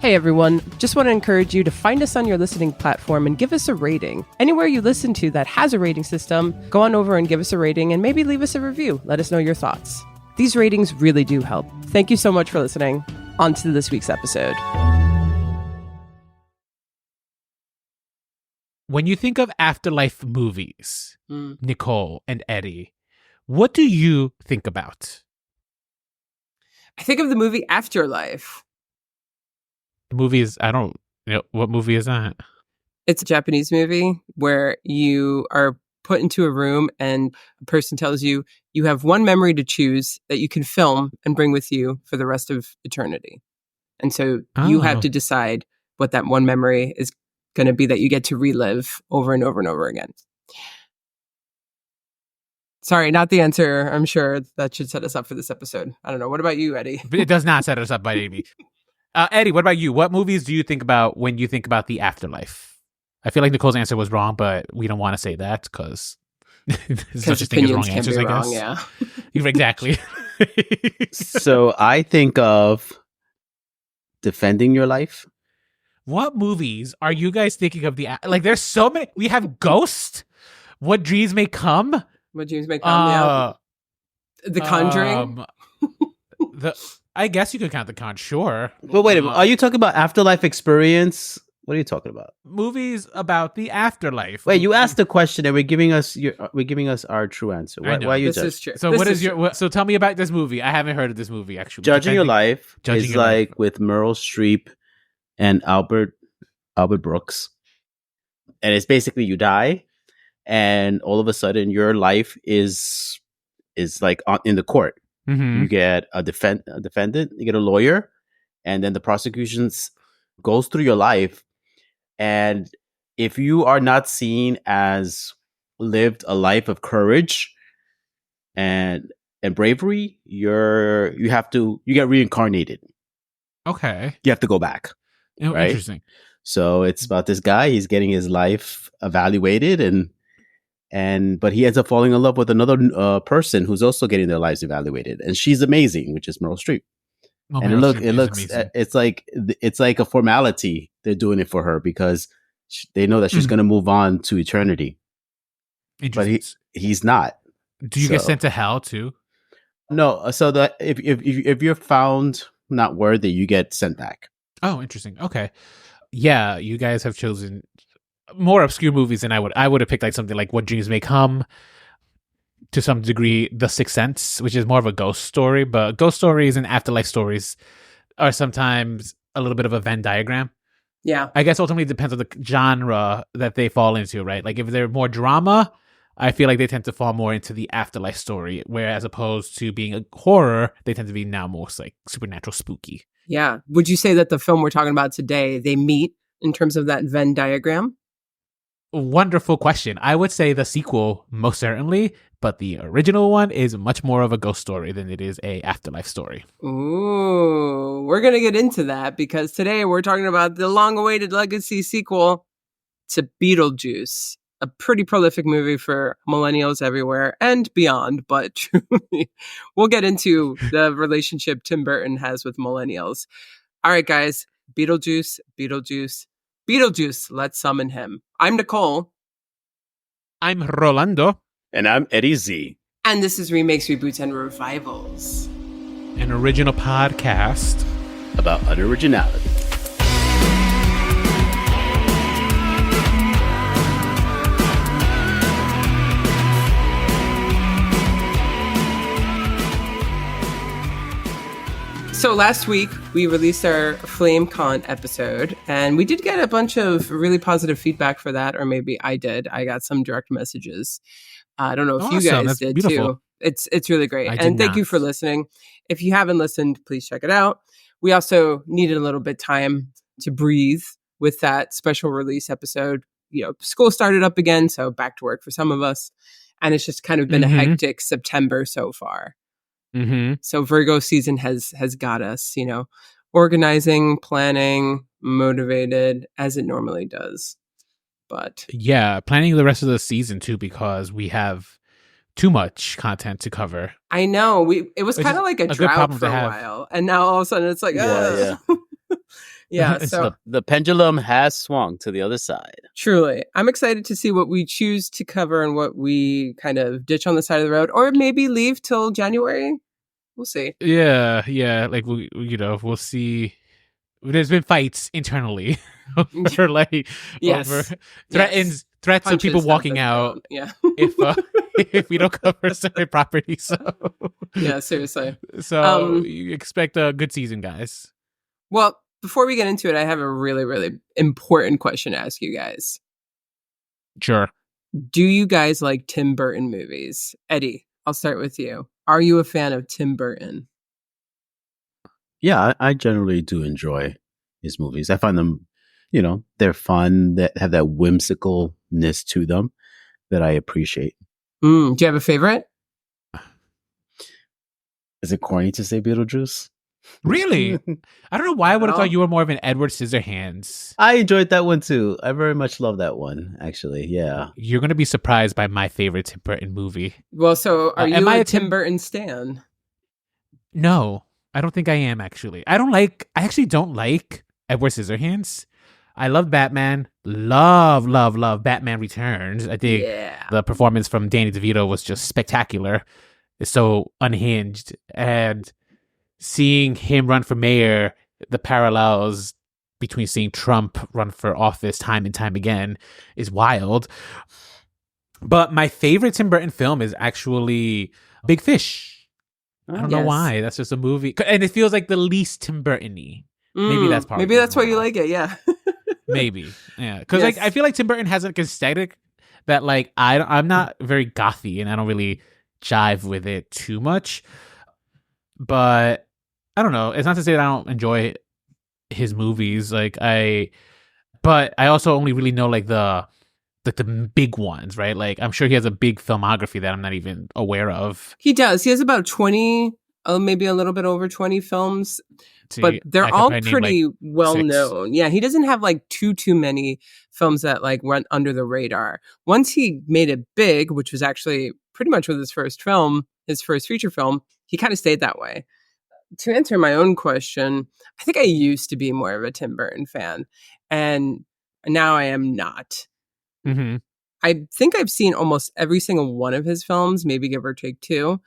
Hey everyone, just want to encourage you to find us on your listening platform and give us a rating. Anywhere you listen to that has a rating system, go on over and give us a rating and maybe leave us a review. Let us know your thoughts. These ratings really do help. Thank you so much for listening. On to this week's episode. When you think of afterlife movies, Nicole and Eddie, what do you think about? I think of the movie Afterlife. The movie is, I don't know, what movie is that? It's a Japanese movie where you are put into a room and a person tells you you have one memory to choose that you can film and bring with you for the rest of eternity. And so you have to decide what that one memory is going to be that you get to relive over and over and over again. Sorry, not the answer. I'm sure that should set us up for this episode. I don't know. What about you, Eddie? But it does not set us up by any means. Eddie, what about you? What movies do you think about when you think about the afterlife? I feel like Nicole's answer was wrong, but we don't want to say that because there's such a thing as wrong answers, I guess. Yeah. Exactly. So I think of Defending Your Life. What movies are you guys thinking of? There's so many. We have Ghost, What Dreams May Come. What Dreams May Come, yeah. The Conjuring. I guess you could count The Con, sure. But wait a minute, are you talking about afterlife experience? What are you talking about? Movies about the afterlife. Wait, you asked the question and we're giving us our true answer. Why are you this is true. So so tell me about this movie. I haven't heard of this movie actually. Judging Your Life is like with Meryl Streep and Albert Brooks. And it's basically you die and all of a sudden your life is like in the court. Mm-hmm. You get a defendant, you get a lawyer, and then the prosecution goes through your life. And if you are not seen as lived a life of courage and bravery, you get reincarnated. Okay. You have to go back. Oh, right? Interesting. So it's about this guy, he's getting his life evaluated but he ends up falling in love with another person who's also getting their lives evaluated, and she's amazing, which is Meryl Streep. Oh, and it looks it's like a formality. They're doing it for her because they know that she's going to move on to eternity. But he's not. Do you get sent to hell too? No. So that if you're found not worthy, you get sent back. Oh, interesting. Okay. Yeah, you guys have chosen more obscure movies than I would. I would have picked like something like What Dreams May Come, to some degree The Sixth Sense, which is more of a ghost story, but ghost stories and afterlife stories are sometimes a little bit of a Venn diagram. Yeah. I guess ultimately it depends on the genre that they fall into, right? Like if they're more drama, I feel like they tend to fall more into the afterlife story, whereas opposed to being a horror, they tend to be now more like supernatural spooky. Yeah. Would you say that the film we're talking about today, they meet in terms of that Venn diagram? Wonderful question. I would say the sequel most certainly, but the original one is much more of a ghost story than it is a afterlife story. Ooh, we're going to get into that because today we're talking about the long-awaited legacy sequel to Beetlejuice, a pretty prolific movie for millennials everywhere and beyond, but truly, we'll get into the relationship Tim Burton has with millennials. All right, guys, Beetlejuice, let's summon him. I'm Nicole. I'm Rolando. And I'm Eddie Z. And this is Remakes, Reboots, and Revivals, an original podcast about unoriginality. So last week, we released our FlameCon episode, and we did get a bunch of really positive feedback for that, or maybe I did. I got some direct messages. I don't know if you guys did beautiful. Too. It's really great. And thank you for listening. If you haven't listened, please check it out. We also needed a little bit time to breathe with that special release episode. You know, school started up again, so back to work for some of us. And it's just kind of been a hectic September so far. Mm-hmm. So Virgo season has got us, you know, organizing, planning, motivated as it normally does. But yeah, planning the rest of the season too, because we have too much content to cover. I know it was kind of like a drought for a while, and now all of a sudden it's like, Yeah, so the pendulum has swung to the other side. Truly. I'm excited to see what we choose to cover and what we kind of ditch on the side of the road, or maybe leave till January. We'll see. Yeah. Like we'll see. There's been fights internally over over threats Punches of people walking out. Yeah. if we don't cover certain properties. So yeah, seriously. So you expect a good season, guys. Well, before we get into it, I have a really, really important question to ask you guys. Sure. Do you guys like Tim Burton movies? Eddie, I'll start with you. Are you a fan of Tim Burton? Yeah, I generally do enjoy his movies. I find them, they're fun, that have that whimsicalness to them that I appreciate. Do you have a favorite? Is it corny to say Beetlejuice? Really? I don't know why I would have thought you were more of an Edward Scissorhands. I enjoyed that one too. I very much love that one, actually. Yeah. You're going to be surprised by my favorite Tim Burton movie. Well, so are you a Tim Burton stan? No, I don't think I am, actually. I actually don't like Edward Scissorhands. I love Batman. Love Batman Returns. I think the performance from Danny DeVito was just spectacular. It's so unhinged. And seeing him run for mayor, the parallels between seeing Trump run for office time and time again is wild. But my favorite Tim Burton film is actually Big Fish. I don't know why. That's just a movie. And it feels like the least Tim Burton-y. Maybe that's part. Maybe that's why you like it, yeah. Maybe. Yeah. Because I feel like Tim Burton has an aesthetic that I'm not very gothy and I don't really jive with it too much. But I don't know. It's not to say that I don't enjoy his movies. But I also only really know the big ones, right? Like I'm sure he has a big filmography that I'm not even aware of. He does. He has about 20, maybe a little bit over 20 films. But they're all pretty well known. Yeah, he doesn't have too many films that went under the radar. Once he made it big, which was actually pretty much with his first feature film, he kind of stayed that way. To answer my own question, I think I used to be more of a Tim Burton fan, and now I am not. Mm-hmm. I think I've seen almost every single one of his films, maybe give or take 2.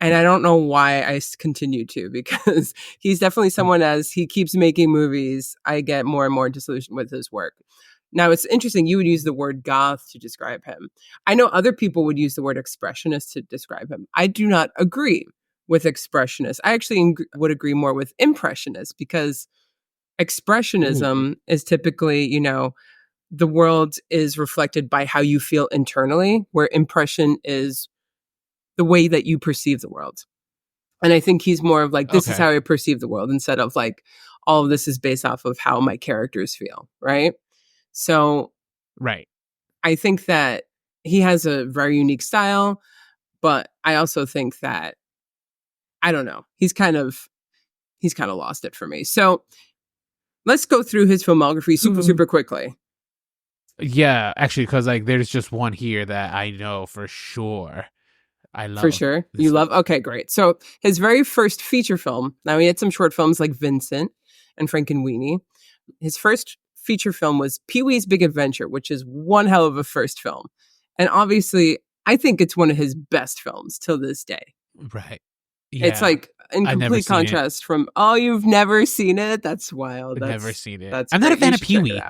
And I don't know why I continue to, because he's definitely someone, as he keeps making movies, I get more and more disillusioned with his work. Now, it's interesting. You would use the word goth to describe him. I know other people would use the word expressionist to describe him. I do not agree with expressionist. I actually would agree more with impressionist, because expressionism is typically, the world is reflected by how you feel internally, where impression is the way that you perceive the world. And I think he's more of this is how I perceive the world, instead of all of this is based off of how my characters feel, right? So right. I think that he has a very unique style, but I also think that, I don't know, he's kind of lost it for me. So let's go through his filmography super quickly. Yeah, actually, because there's just one here that I know for sure. I love. For sure. You love? Okay, great. So his very first feature film, now he had some short films like Vincent and Frankenweenie. His first feature film was Pee-wee's Big Adventure, which is one hell of a first film. And obviously, I think it's one of his best films till this day. Right. Yeah. It's in complete contrast from, you've never seen it? That's wild. I've never seen it. I'm not a fan of Pee-wee.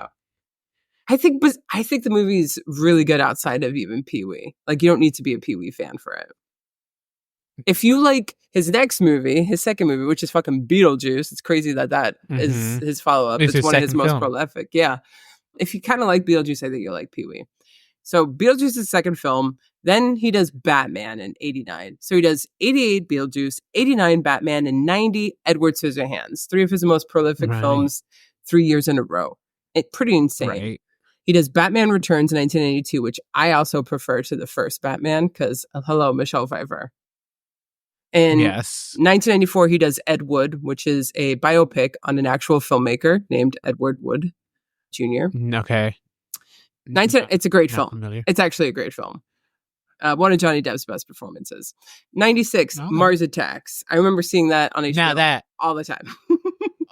I think the movie's really good outside of even Pee-wee. You don't need to be a Pee-wee fan for it. If you like his next movie, his second movie, which is fucking Beetlejuice, it's crazy that is his follow-up. It's one of his most prolific. Yeah. If you kind of like Beetlejuice, I think you'll like Pee-wee. So Beetlejuice's second film, then he does Batman in 89. So he does 88 Beetlejuice, 89 Batman, and 90 Edward Scissorhands. 3 of his most prolific films, 3 years in a row. It's pretty insane. Right. He does Batman Returns in 1982, which I also prefer to the first Batman, because hello, Michelle Pfeiffer. In 1994, he does Ed Wood, which is a biopic on an actual filmmaker named Edward Wood Jr. Okay. It's a great film. Familiar. It's actually a great film. One of Johnny Depp's best performances. 96, Mars Attacks. I remember seeing that on HBO all the time.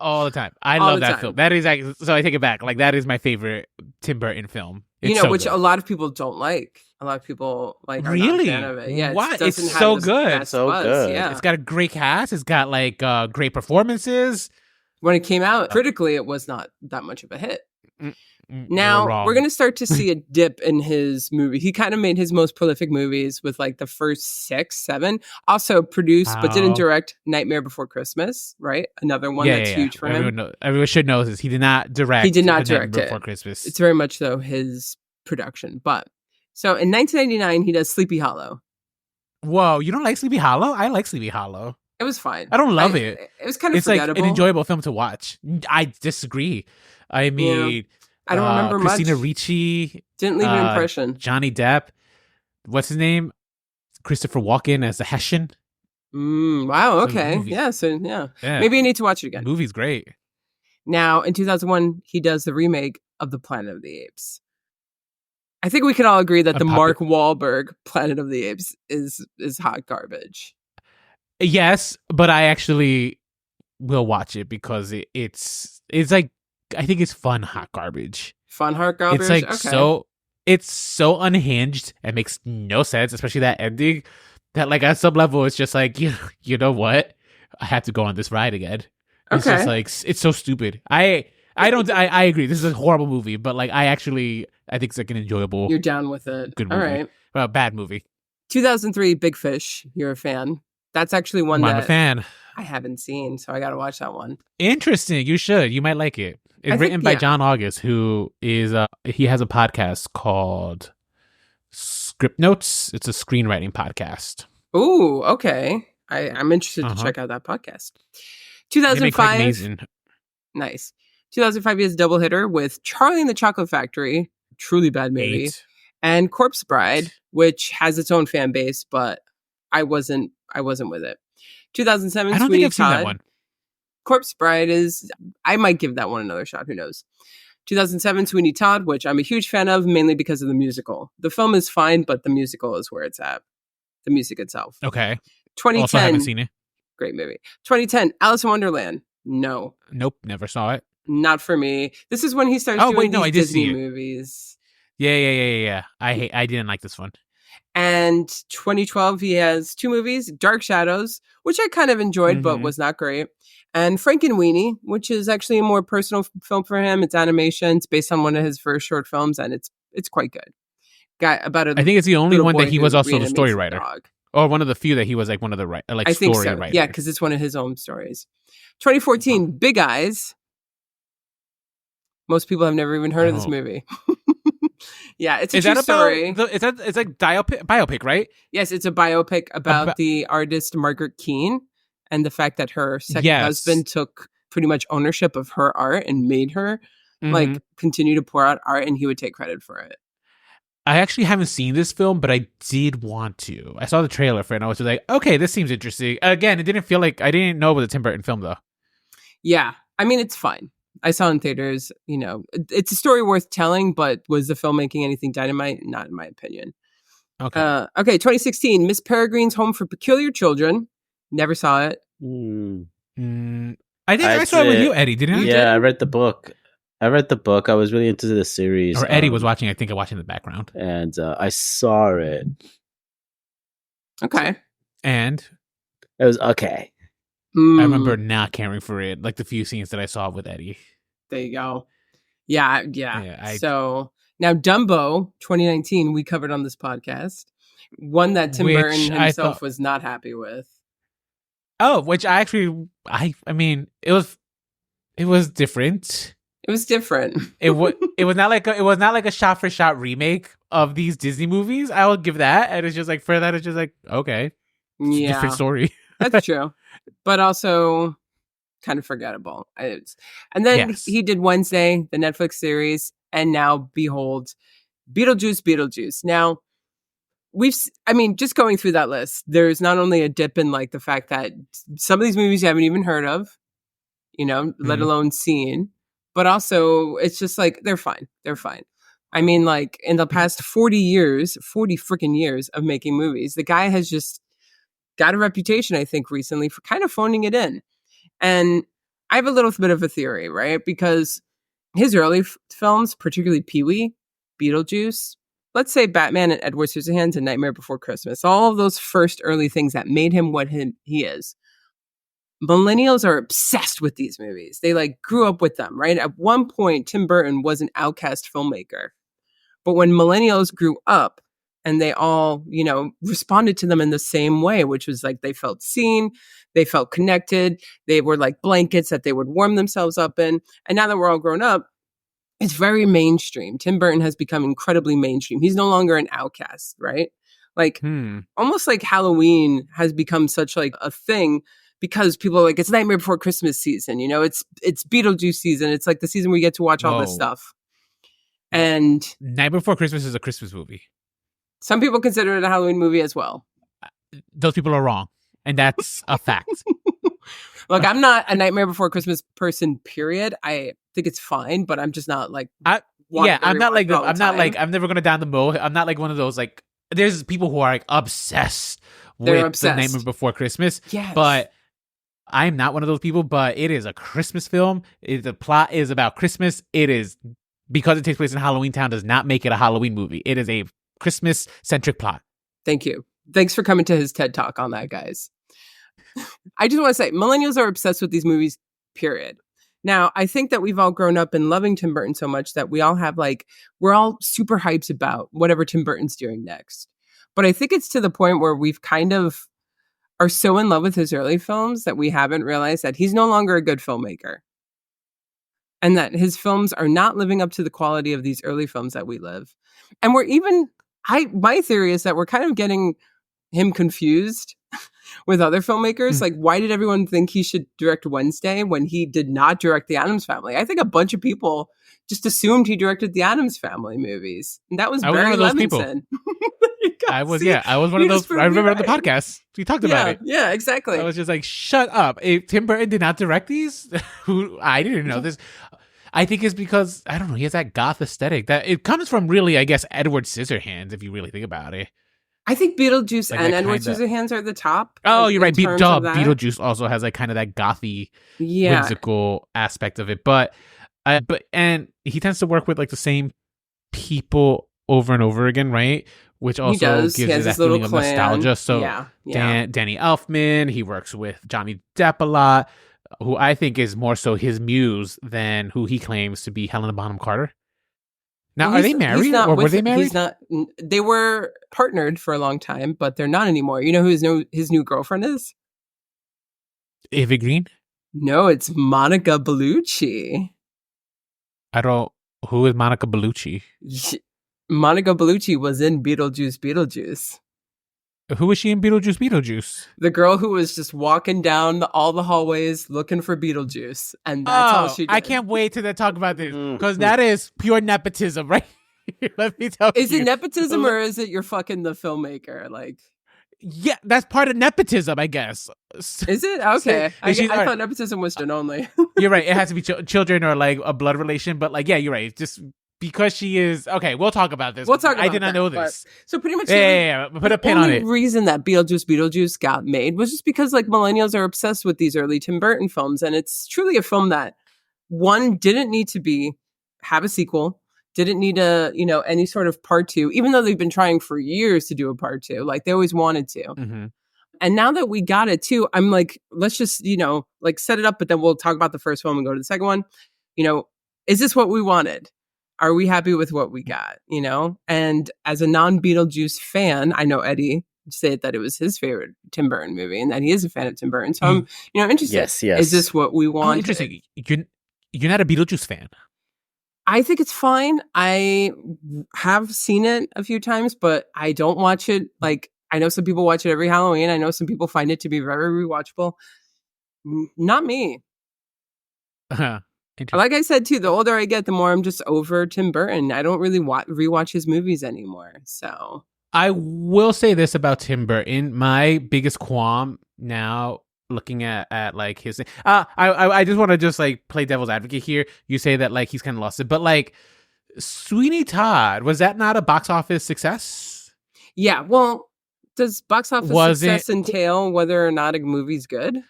all the time. I love that film. That is so I take it back. Like that is my favorite Tim Burton film. It's so which good. A lot of people don't like. A lot of people like are not a fan of it. Yeah, what? It's so good. So good. Yeah. It's got a great cast. It's got like great performances. When it came out, critically, it was not that much of a hit. Now we're going to start to see a dip in his movie. He kind of made his most prolific movies with like the first 6, 7. Also produced, but didn't direct Nightmare Before Christmas, right? Another one that's huge for him. Everyone should know this. He did not direct. He did not direct Nightmare Before Christmas. It's very much though his production. But so in 1999, he does Sleepy Hollow. Whoa, you don't like Sleepy Hollow? I like Sleepy Hollow. It was fine. I don't love it. It was kind of forgettable. It's like an enjoyable film to watch. I disagree. I mean, I don't remember Christina much. Ricci. Didn't leave an impression. Johnny Depp. What's his name? Christopher Walken as the Hessian. Wow, okay. Yeah. Maybe I need to watch it again. The movie's great. Now, in 2001, he does the remake of The Planet of the Apes. I think we can all agree that the Mark Wahlberg Planet of the Apes is hot garbage. Yes, but I actually will watch it because it's like, I think it's fun hot garbage. Fun hot garbage? It's like it's so unhinged and makes no sense, especially that ending, that like at some level it's just like, you know what? I have to go on this ride again. It's just like, it's so stupid. I agree. This is a horrible movie, but like I think it's like an enjoyable. You're down with it. Good movie. All right. Well, bad movie. 2003, Big Fish. You're a fan. That's actually one I'm a fan. I haven't seen, so I got to watch that one. Interesting. You should. You might like it. It's written by John August, who is he has a podcast called Script Notes. It's a screenwriting podcast. Ooh, okay. I'm interested to check out that podcast. 2005. Nice. 2005 is a double hitter with Charlie and the Chocolate Factory, truly bad movie, and Corpse Bride, which has its own fan base, but I wasn't with it. 2007, I don't think I've seen that one. Corpse Bride I might give that one another shot. Who knows? 2007, Sweeney Todd, which I'm a huge fan of, mainly because of the musical. The film is fine, but the musical is where it's at. The music itself. Okay. 2010. Also haven't seen it. Great movie. 2010, Alice in Wonderland. No. Nope, never saw it. Not for me. This is when he starts doing these Disney movies. Yeah. I didn't like this one. And 2012, he has 2 movies, Dark Shadows, which I kind of enjoyed, but was not great. And Frankenweenie, which is actually a more personal film for him. It's animation. It's based on one of his first short films, and it's quite good. I think it's the only one that he was also the story writer. Or one of the few that he was like one of the I think story so. writers. Yeah, because it's one of his own stories. 2014, Big Eyes. Most people have never even heard of this movie. Yeah, it's a true story. It's like biopic, right? Yes, it's a biopic about the artist Margaret Keane and the fact that her second husband took pretty much ownership of her art and made her like continue to pour out art, and he would take credit for it. I actually haven't seen this film, but I did want to. I saw the trailer for it, and I was like, okay, this seems interesting. Again, it didn't feel like, I didn't know it was a Tim Burton film, though. Yeah. I mean, it's fine. I saw it in theaters, it's a story worth telling, but was the filmmaking anything dynamite? Not in my opinion. Okay. 2016, Miss Peregrine's Home for Peculiar Children. Never saw it. I think I saw it with you, Eddie, didn't I? Yeah, I read the book. I was really into the series. Or Eddie was watching, I think I watched in the background. And I saw it. Okay. And? It was okay. I remember not caring for it, like the few scenes that I saw with Eddie. There you go. Yeah. So now Dumbo 2019, we covered on this podcast. One that Tim Burton himself was not happy with. Oh, which I mean, it was different. It was different. It was not like a shot for shot remake of these Disney movies. I will give that. And it's just like, for that, it's just like, okay. It's a different story. That's true. But also kind of forgettable. And then he did Wednesday, the Netflix series, and now behold, Beetlejuice Beetlejuice. Now, just going through that list, there's not only a dip in like the fact that some of these movies you haven't even heard of, let alone seen, but also it's just like they're fine. They're fine. I mean, like in the past 40 freaking years of making movies, the guy has just got a reputation, I think, recently for kind of phoning it in. And I have a little bit of a theory, right? Because his early films, particularly Pee-wee, Beetlejuice, let's say Batman and Edward Scissorhands and Nightmare Before Christmas, all of those first early things that made him what he is. Millennials are obsessed with these movies. They like grew up with them, right? At one point, Tim Burton was an outcast filmmaker. But when millennials grew up and they all, responded to them in the same way, which was like they felt seen, they felt connected, they were like blankets that they would warm themselves up in. And now that we're all grown up, it's very mainstream. Tim Burton has become incredibly mainstream. He's no longer an outcast, right? Like almost like Halloween has become such like a thing because people are like, it's Nightmare Before Christmas season, it's Beetlejuice season. It's like the season we get to watch all this stuff. And Nightmare Before Christmas is a Christmas movie. Some people consider it a Halloween movie as well. Those people are wrong. And that's a fact. Look, I'm not a Nightmare Before Christmas person, period. I think it's fine, but I'm just not like... I'm not like... I'm never going to down the moat. I'm not like one of those, like... There's people who are like obsessed with the Nightmare Before Christmas. Yes. But I'm not one of those people, but it is a Christmas film. The plot is about Christmas. It is... Because it takes place in Halloween Town does not make it a Halloween movie. It is a Christmas-centric plot. Thank you. Thanks for coming to his TED Talk on that, guys. I just want to say, millennials are obsessed with these movies, period. Now, I think that we've all grown up in loving Tim Burton so much that we all have we're all super hyped about whatever Tim Burton's doing next. But I think it's to the point where we've kind of are so in love with his early films that we haven't realized that he's no longer a good filmmaker. And that his films are not living up to the quality of these early films that we live. And my theory is that we're kind of getting him confused with other filmmakers. Like, why did everyone think he should direct Wednesday when he did not direct the Addams Family? I think a bunch of people just assumed he directed the Addams Family movies. And that was Barry Levinson. I was one of those. I remember on the podcast we talked about it. Yeah, exactly. I was just like, shut up. If Tim Burton did not direct these, I didn't know this. I think it's because, I don't know, he has that goth aesthetic that it comes from really, I guess, Edward Scissorhands, if you really think about it. I think Beetlejuice and Edward Scissorhands are the top. Oh, you're right. Beetlejuice also has like kind of that gothy, whimsical aspect of it. But he tends to work with like the same people over and over again, right? Which also gives you that feeling of nostalgia. So Danny Elfman, he works with Johnny Depp a lot, who I think is more so his muse than who he claims to be Helena Bonham Carter. Now, are they married or were they married? They were partnered for a long time, but they're not anymore. You know who his new girlfriend is? Eva Green? No, it's Monica Bellucci. Who is Monica Bellucci? Monica Bellucci was in Beetlejuice Beetlejuice. Who was she in Beetlejuice Beetlejuice? The girl who was just walking down all the hallways looking for Beetlejuice. And that's all she did. I can't wait to talk about this because that is pure nepotism, right? Let me tell you. Is it nepotism or is it you're fucking the filmmaker? Like, yeah, that's part of nepotism, I guess. Is it? Okay. I thought nepotism was done only. You're right. It has to be children or like a blood relation. But like, yeah, you're right. Just because she is... Okay, we'll talk about this. I did not know this. So pretty much... Put a pin on it. The only reason that Beetlejuice got made was just because like millennials are obsessed with these early Tim Burton films. And it's truly a film that, one, didn't need to have a sequel, didn't need any sort of part two, even though they've been trying for years to do a part two. Like they always wanted to. Mm-hmm. And now that we got it too, I'm like, let's just, like set it up, but then we'll talk about the first one and go to the second one. Is this what we wanted? Are we happy with what we got? And as a non-Beetlejuice fan, I know Eddie said that it was his favorite Tim Burton movie and that he is a fan of Tim Burton. So I'm, interested. Yes. Is this what we want? Interesting. You're not a Beetlejuice fan. I think it's fine. I have seen it a few times, but I don't watch it. Like, I know some people watch it every Halloween. I know some people find it to be very rewatchable. Not me. Like I said, too, the older I get, the more I'm just over Tim Burton. I don't really rewatch his movies anymore. So I will say this about Tim Burton. My biggest qualm now, looking at like his... I just want to just like play devil's advocate here. You say that like he's kind of lost it. But like Sweeney Todd, was that not a box office success? Yeah, well, does box office success entail whether or not a movie's good?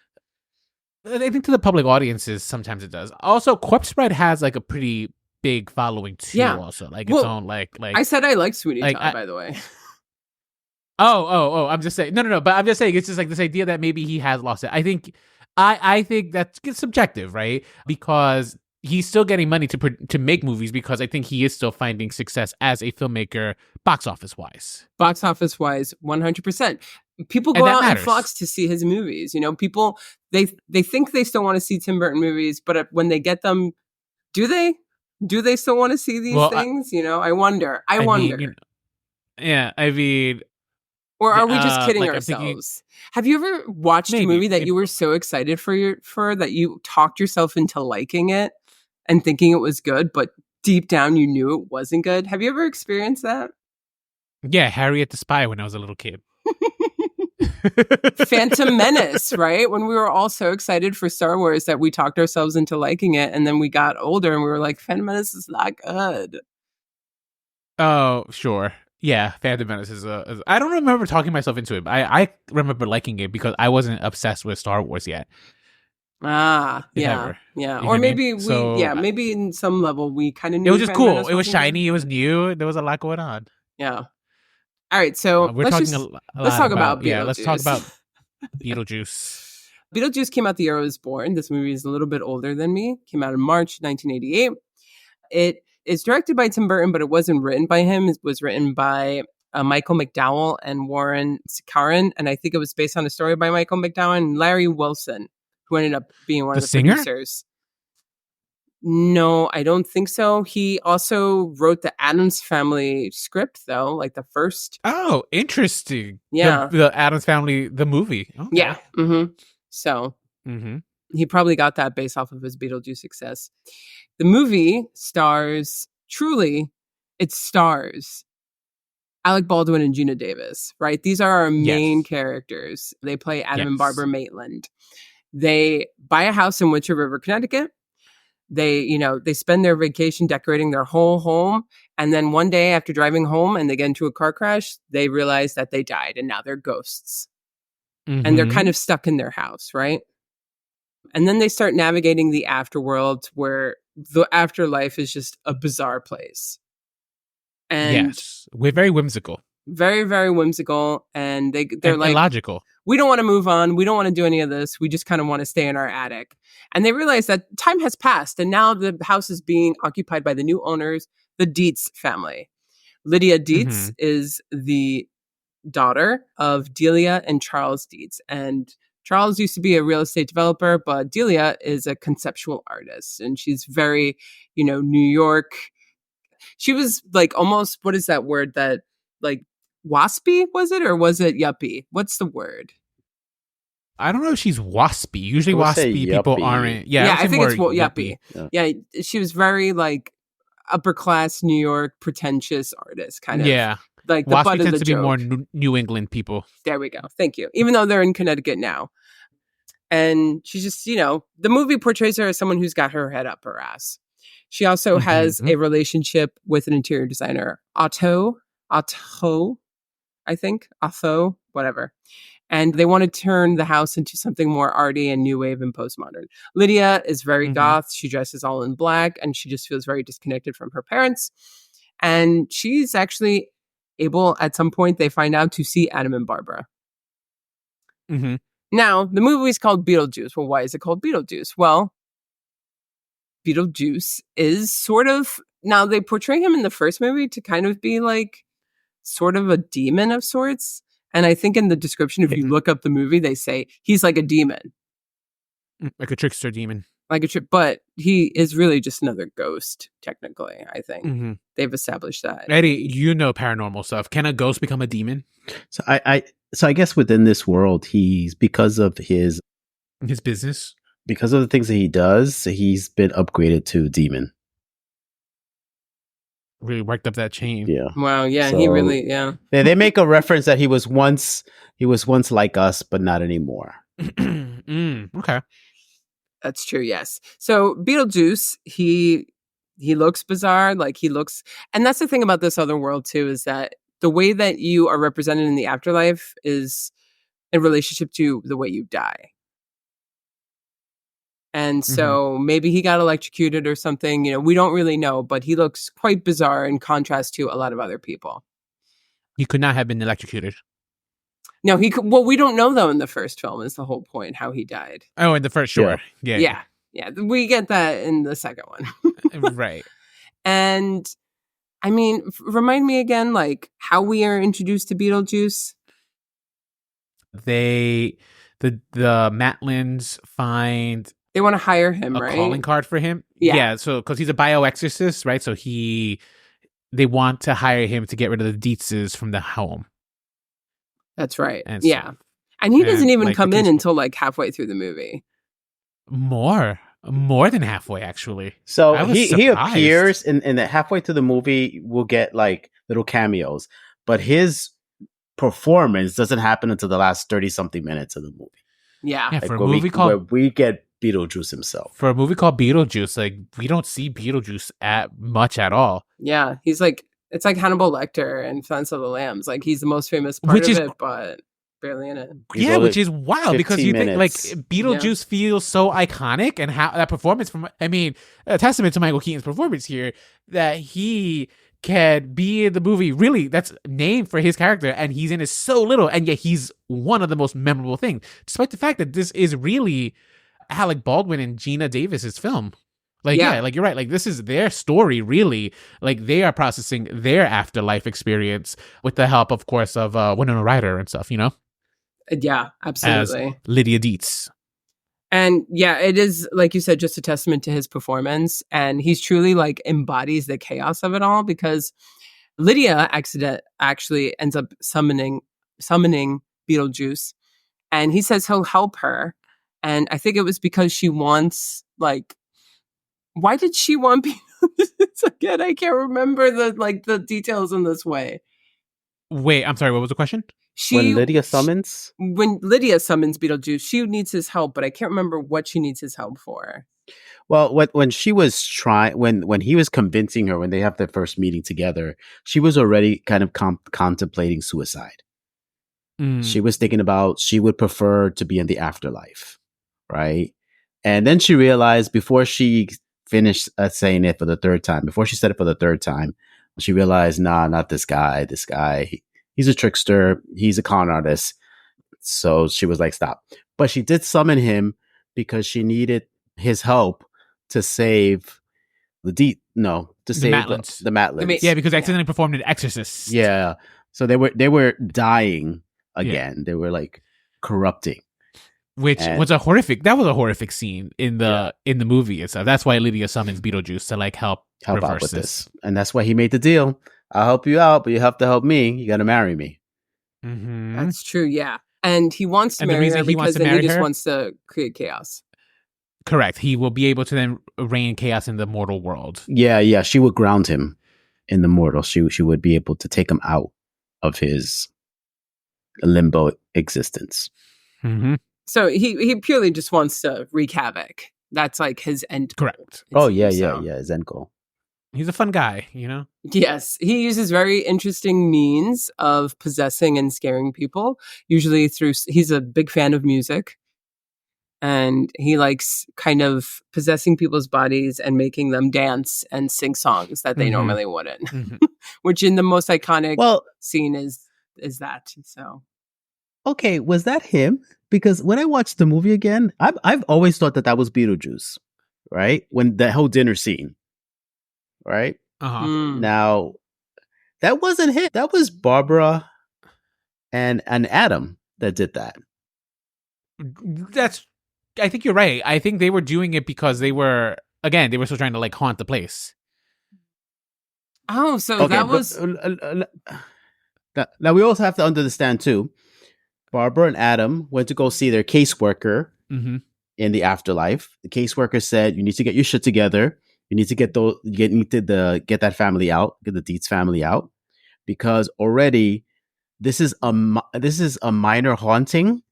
I think to the public audiences, sometimes it does. Also, Corpse Bride has like a pretty big following too. Yeah. Also, like its own like. I said I like Sweeney like, Todd, by the way. Oh! I'm just saying. No. But I'm just saying it's just like this idea that maybe he has lost it. I think that's subjective, right? Because he's still getting money to make movies because I think he is still finding success as a filmmaker, box office wise. Box office wise, 100%. People go out and flocks to see his movies. You know, people they think they still want to see Tim Burton movies, but when they get them, do they? Do they still want to see these things? I wonder. I wonder. Yeah, I mean. Or are we just kidding ourselves? Have you ever watched a movie that you were so excited for that you talked yourself into liking it and thinking it was good, but deep down you knew it wasn't good? Have you ever experienced that? Yeah, Harriet the Spy when I was a little kid. Phantom Menace, right? When we were all so excited for Star Wars that we talked ourselves into liking it, and then we got older and we were like, Phantom Menace is not good. Oh, sure. Yeah, Phantom Menace is I don't remember talking myself into it, but I remember liking it because I wasn't obsessed with Star Wars yet. Yeah. Or maybe maybe in some level we kind of knew. It was just cool. It was shiny. It was new. There was a lot going on. Yeah. All right, so let's talk about Beetlejuice. Yeah, let's talk about Beetlejuice. Beetlejuice came out the year I was born. This movie is a little bit older than me. Came out in March 1988. It is directed by Tim Burton, but it wasn't written by him. It was written by Michael McDowell and Warren Sikaran, and I think it was based on a story by Michael McDowell and Larry Wilson, who ended up being one of the producers. No, I don't think so. He also wrote the Addams Family script, though, like the first. Oh, interesting. Yeah. The Addams Family, the movie. Okay. Yeah. Mm-hmm. So he probably got that based off of his Beetlejuice success. The movie stars Alec Baldwin and Geena Davis, right? These are our main characters. They play Adam and Barbara Maitland. They buy a house in Winter River, Connecticut. They spend their vacation decorating their whole home. And then one day after driving home and they get into a car crash, they realize that they died and now they're ghosts. And they're kind of stuck in their house, right? And then they start navigating the afterworld where the afterlife is just a bizarre place. And yes, we're very whimsical. Very, very whimsical. And they're like, illogical. We don't want to move on. We don't want to do any of this. We just kind of want to stay in our attic. And they realize that time has passed. And now the house is being occupied by the new owners, the Deetz family. Lydia Deetz is the daughter of Delia and Charles Deetz. And Charles used to be a real estate developer, but Delia is a conceptual artist. And she's very, New York. She was like almost, what is that word that like, waspy, was it? Or was it yuppie? What's the word? I don't know if she's waspy. Usually waspy people aren't. Yeah, I think it's yuppie. Yeah, she was very like upper class New York pretentious artist kind of. Yeah. Like the waspy butt of tends the to joke. be more New England people. There we go. Thank you. Even though they're in Connecticut now. And she's just, the movie portrays her as someone who's got her head up her ass. She also has a relationship with an interior designer, Otto, I think, Otho, whatever. And they want to turn the house into something more arty and new wave and postmodern. Lydia is very goth. She dresses all in black and she just feels very disconnected from her parents. And she's actually able, at some point, they find out to see Adam and Barbara. Now, the movie is called Beetlejuice. Well, why is it called Beetlejuice? Well, Beetlejuice is sort of, now they portray him in the first movie to kind of be like sort of a demon of sorts. And I think in the description, if you look up the movie, they say he's like a demon. Like a trickster demon. But he is really just another ghost, technically, I think. They've established that. Eddie, paranormal stuff. Can a ghost become a demon? So I guess within this world, he's, because of his business, because of the things that he does, he's been upgraded to demon. Really worked up that chain. Yeah. Wow. Yeah. So, he really. Yeah. They make a reference that he was once like us, but not anymore. Okay. That's true. Yes. So Beetlejuice, he looks bizarre. Like he looks, and that's the thing about this other world too, is that the way that you are represented in the afterlife is in relationship to the way you die. And so maybe he got electrocuted or something. You know, we don't really know, but he looks quite bizarre in contrast to a lot of other people. He could not have been electrocuted. No, he could. Well, we don't know though in the first film is the whole point, how he died. Oh, in the first, sure. Yeah. We get that in the second one. Right. And I mean, remind me again, like how we are introduced to Beetlejuice. The Maitlands find... They want to hire him, right? A calling card for him? Yeah. So, because he's a bioexorcist, right? So they want to hire him to get rid of the Deetzes from the home. That's right. And and he doesn't even come in until like halfway through the movie. More than halfway, actually. So he appears in the halfway through the movie. We'll get like little cameos, but his performance doesn't happen until the last 30-something minutes of the movie. Yeah, like for a movie where we get Beetlejuice himself. For a movie called Beetlejuice, like we don't see Beetlejuice much at all. Yeah, he's like, it's like Hannibal Lecter and Silence of the Lambs. Like he's the most famous part of it, but barely in it. Yeah, which is wild because you think like Beetlejuice feels so iconic, and how that performance a testament to Michael Keaton's performance here, that he can be in the movie really that's named for his character, and he's in it so little, and yet he's one of the most memorable things, despite the fact that this is really Alec Baldwin and Geena Davis's film. Like, like you're right. Like this is their story, really. Like they are processing their afterlife experience with the help, of course, of Winona Ryder and stuff, you know? Yeah, absolutely. As Lydia Deetz. And yeah, it is, like you said, just a testament to his performance. And he's truly like embodies the chaos of it all, because Lydia actually ends up summoning Beetlejuice, and he says he'll help her. And I think it was because she wants, like, why did she want Beetlejuice again? I can't remember the details in this way. Wait, I'm sorry, what was the question? When Lydia summons Beetlejuice, she needs his help, but I can't remember what she needs his help for. Well, when she was when he was convincing her, when they have their first meeting together, she was already kind of contemplating suicide. She was thinking about she would prefer to be in the afterlife, right? And then she realized before she finished saying it for the third time, before she said it for the third time, she realized, nah, not this guy. This guy, he's a trickster. He's a con artist. So she was like, stop. But she did summon him because she needed his help to save the Maitlands. The Maitlands. Yeah, because they accidentally performed an exorcist. Yeah. So they were dying again. Yeah. They were like corrupting. Which was a horrific scene in the movie and stuff. That's why Lydia summons Beetlejuice to like help out with this. And that's why he made the deal. I'll help you out, but you have to help me. You got to marry me. Mm-hmm. That's true, yeah. And he wants to marry her because then he just wants to create chaos. Correct. He will be able to then reign chaos in the mortal world. Yeah. She would ground him in the mortal. She would be able to take him out of his limbo existence. Mm-hmm. So he purely just wants to wreak havoc. That's like his end goal. Correct. Oh, yeah, his end goal. He's a fun guy, you know? Yes. He uses very interesting means of possessing and scaring people, usually he's a big fan of music. And he likes kind of possessing people's bodies and making them dance and sing songs that they normally wouldn't, which in the most iconic scene is that. So, okay, was that him? Because when I watched the movie again, I've always thought that was Beetlejuice, right? When the whole dinner scene, right? Now, that wasn't him. That was Barbara and Adam that did that. I think you're right. I think they were doing it because they were still trying to like haunt the place. Oh, so that was... Now, we also have to understand, too, Barbara and Adam went to go see their caseworker in the afterlife. The caseworker said, you need to get your shit together. You need to get that family out, get the Deetz family out, because already this is a minor haunting,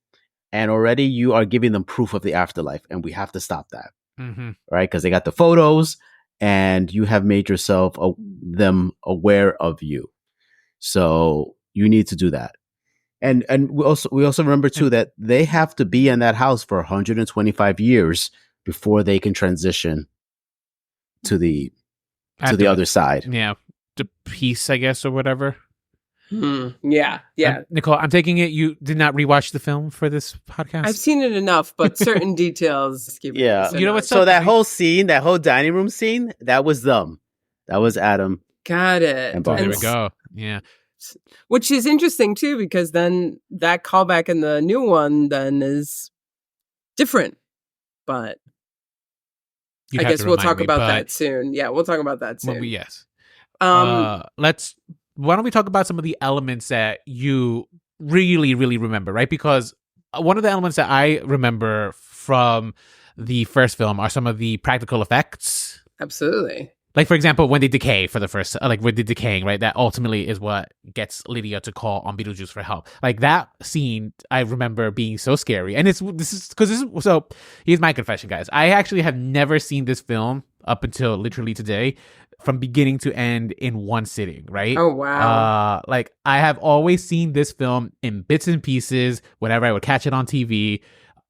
and already you are giving them proof of the afterlife, and we have to stop that, right? Because they got the photos, and you have made yourself them aware of you, so you need to do that. And we also remember too that they have to be in that house for 125 years before they can transition to the other side. Yeah, to peace, I guess, or whatever. Yeah. Nicole, I'm taking it you did not rewatch the film for this podcast? I've seen it enough, but certain details. Yeah. You know what's so that whole scene, that whole dining room scene, that was them. That was Adam. Got it. And there we go. Yeah. Which is interesting too, because then that callback in the new one then is different. But I guess we'll talk about that soon. Yeah, we'll talk about that soon. Yes. Why don't we talk about some of the elements that you really, really remember, right? Because one of the elements that I remember from the first film are some of the practical effects. Absolutely. Like, for example, when they decay for the first, like when they're decaying, right? That ultimately is what gets Lydia to call on Beetlejuice for help. Like that scene, I remember being so scary. And so here's my confession, guys. I actually have never seen this film up until literally today, from beginning to end in one sitting, right? Oh, wow. Like I have always seen this film in bits and pieces whenever I would catch it on TV,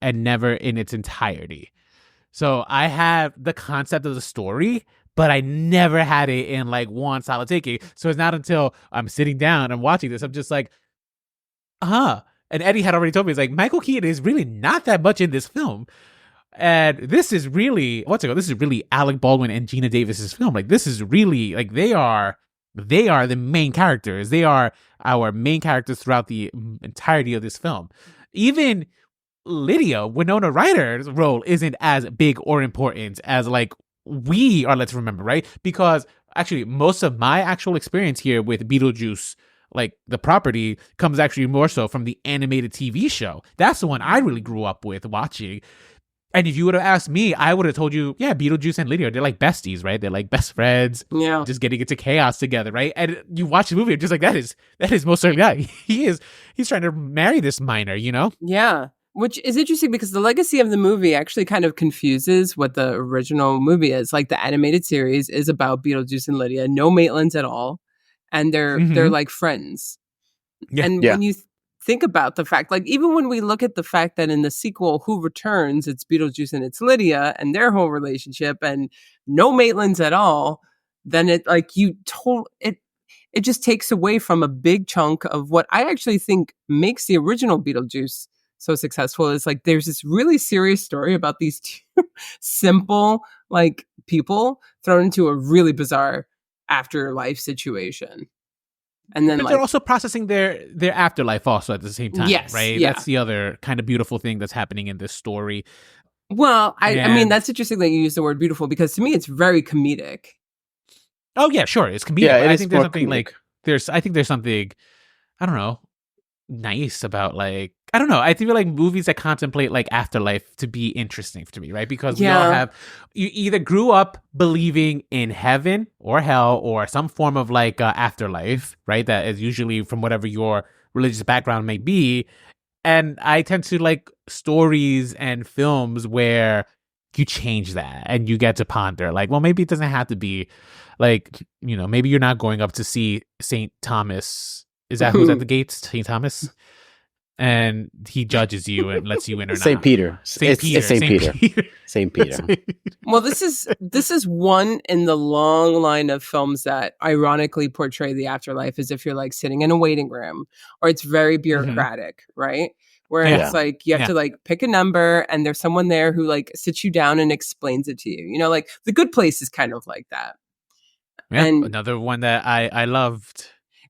and never in its entirety. So I have the concept of the story, but I never had it in like one solid taking. So it's not until I'm sitting down and watching this, I'm just like, and Eddie had already told me, it's like, Michael Keaton is really not that much in this film. And this is really, this is really Alec Baldwin and Geena Davis's film. Like, this is really, like, they are the main characters. They are our main characters throughout the entirety of this film. Even Lydia, Winona Ryder's role isn't as big or important as, like, we are led to remember, right? Because actually, most of my actual experience here with Beetlejuice, like the property, comes actually more so from the animated TV show. That's the one I really grew up with watching. And if you would have asked me, I would have told you, yeah, Beetlejuice and Lydia, they're like besties, right? They're like best friends, just getting into chaos together, right? And you watch the movie, just like, that is most certainly that. He's trying to marry this minor, you know? Yeah. Which is interesting because the legacy of the movie actually kind of confuses what the original movie is. Like the animated series is about Beetlejuice and Lydia, no Maitlands at all. And they're like friends. Yeah. And when you think about the fact, like even when we look at the fact that in the sequel, Who Returns, it's Beetlejuice and it's Lydia and their whole relationship and no Maitlands at all, then it like it just takes away from a big chunk of what I actually think makes the original Beetlejuice so successful. Is like there's this really serious story about these two simple like people thrown into a really bizarre afterlife situation. And then but they're also processing their afterlife also at the same time, right? Yeah. That's the other kind of beautiful thing that's happening in this story. Well, I mean, that's interesting that you use the word beautiful because to me it's very comedic. Oh yeah, sure, it's comedic. Yeah, I think there's something comedic. like there's something, I don't know, nice about like, I don't know. I feel like movies that contemplate like afterlife to be interesting to me, right? Because we all you either grew up believing in heaven or hell or some form of like afterlife, right? That is usually from whatever your religious background may be. And I tend to like stories and films where you change that and you get to ponder like, well, maybe it doesn't have to be like, you know, maybe you're not going up to see St. Thomas. Is that who's at the gates? St. Thomas? And he judges you and lets you in or not. St. Peter. St. Peter. St. Peter. Well, this is one in the long line of films that ironically portray the afterlife as if you're like sitting in a waiting room or it's very bureaucratic, right? Where it's like you have to like pick a number and there's someone there who like sits you down and explains it to you. You know, like The Good Place is kind of like that. Yeah, and another one that I loved.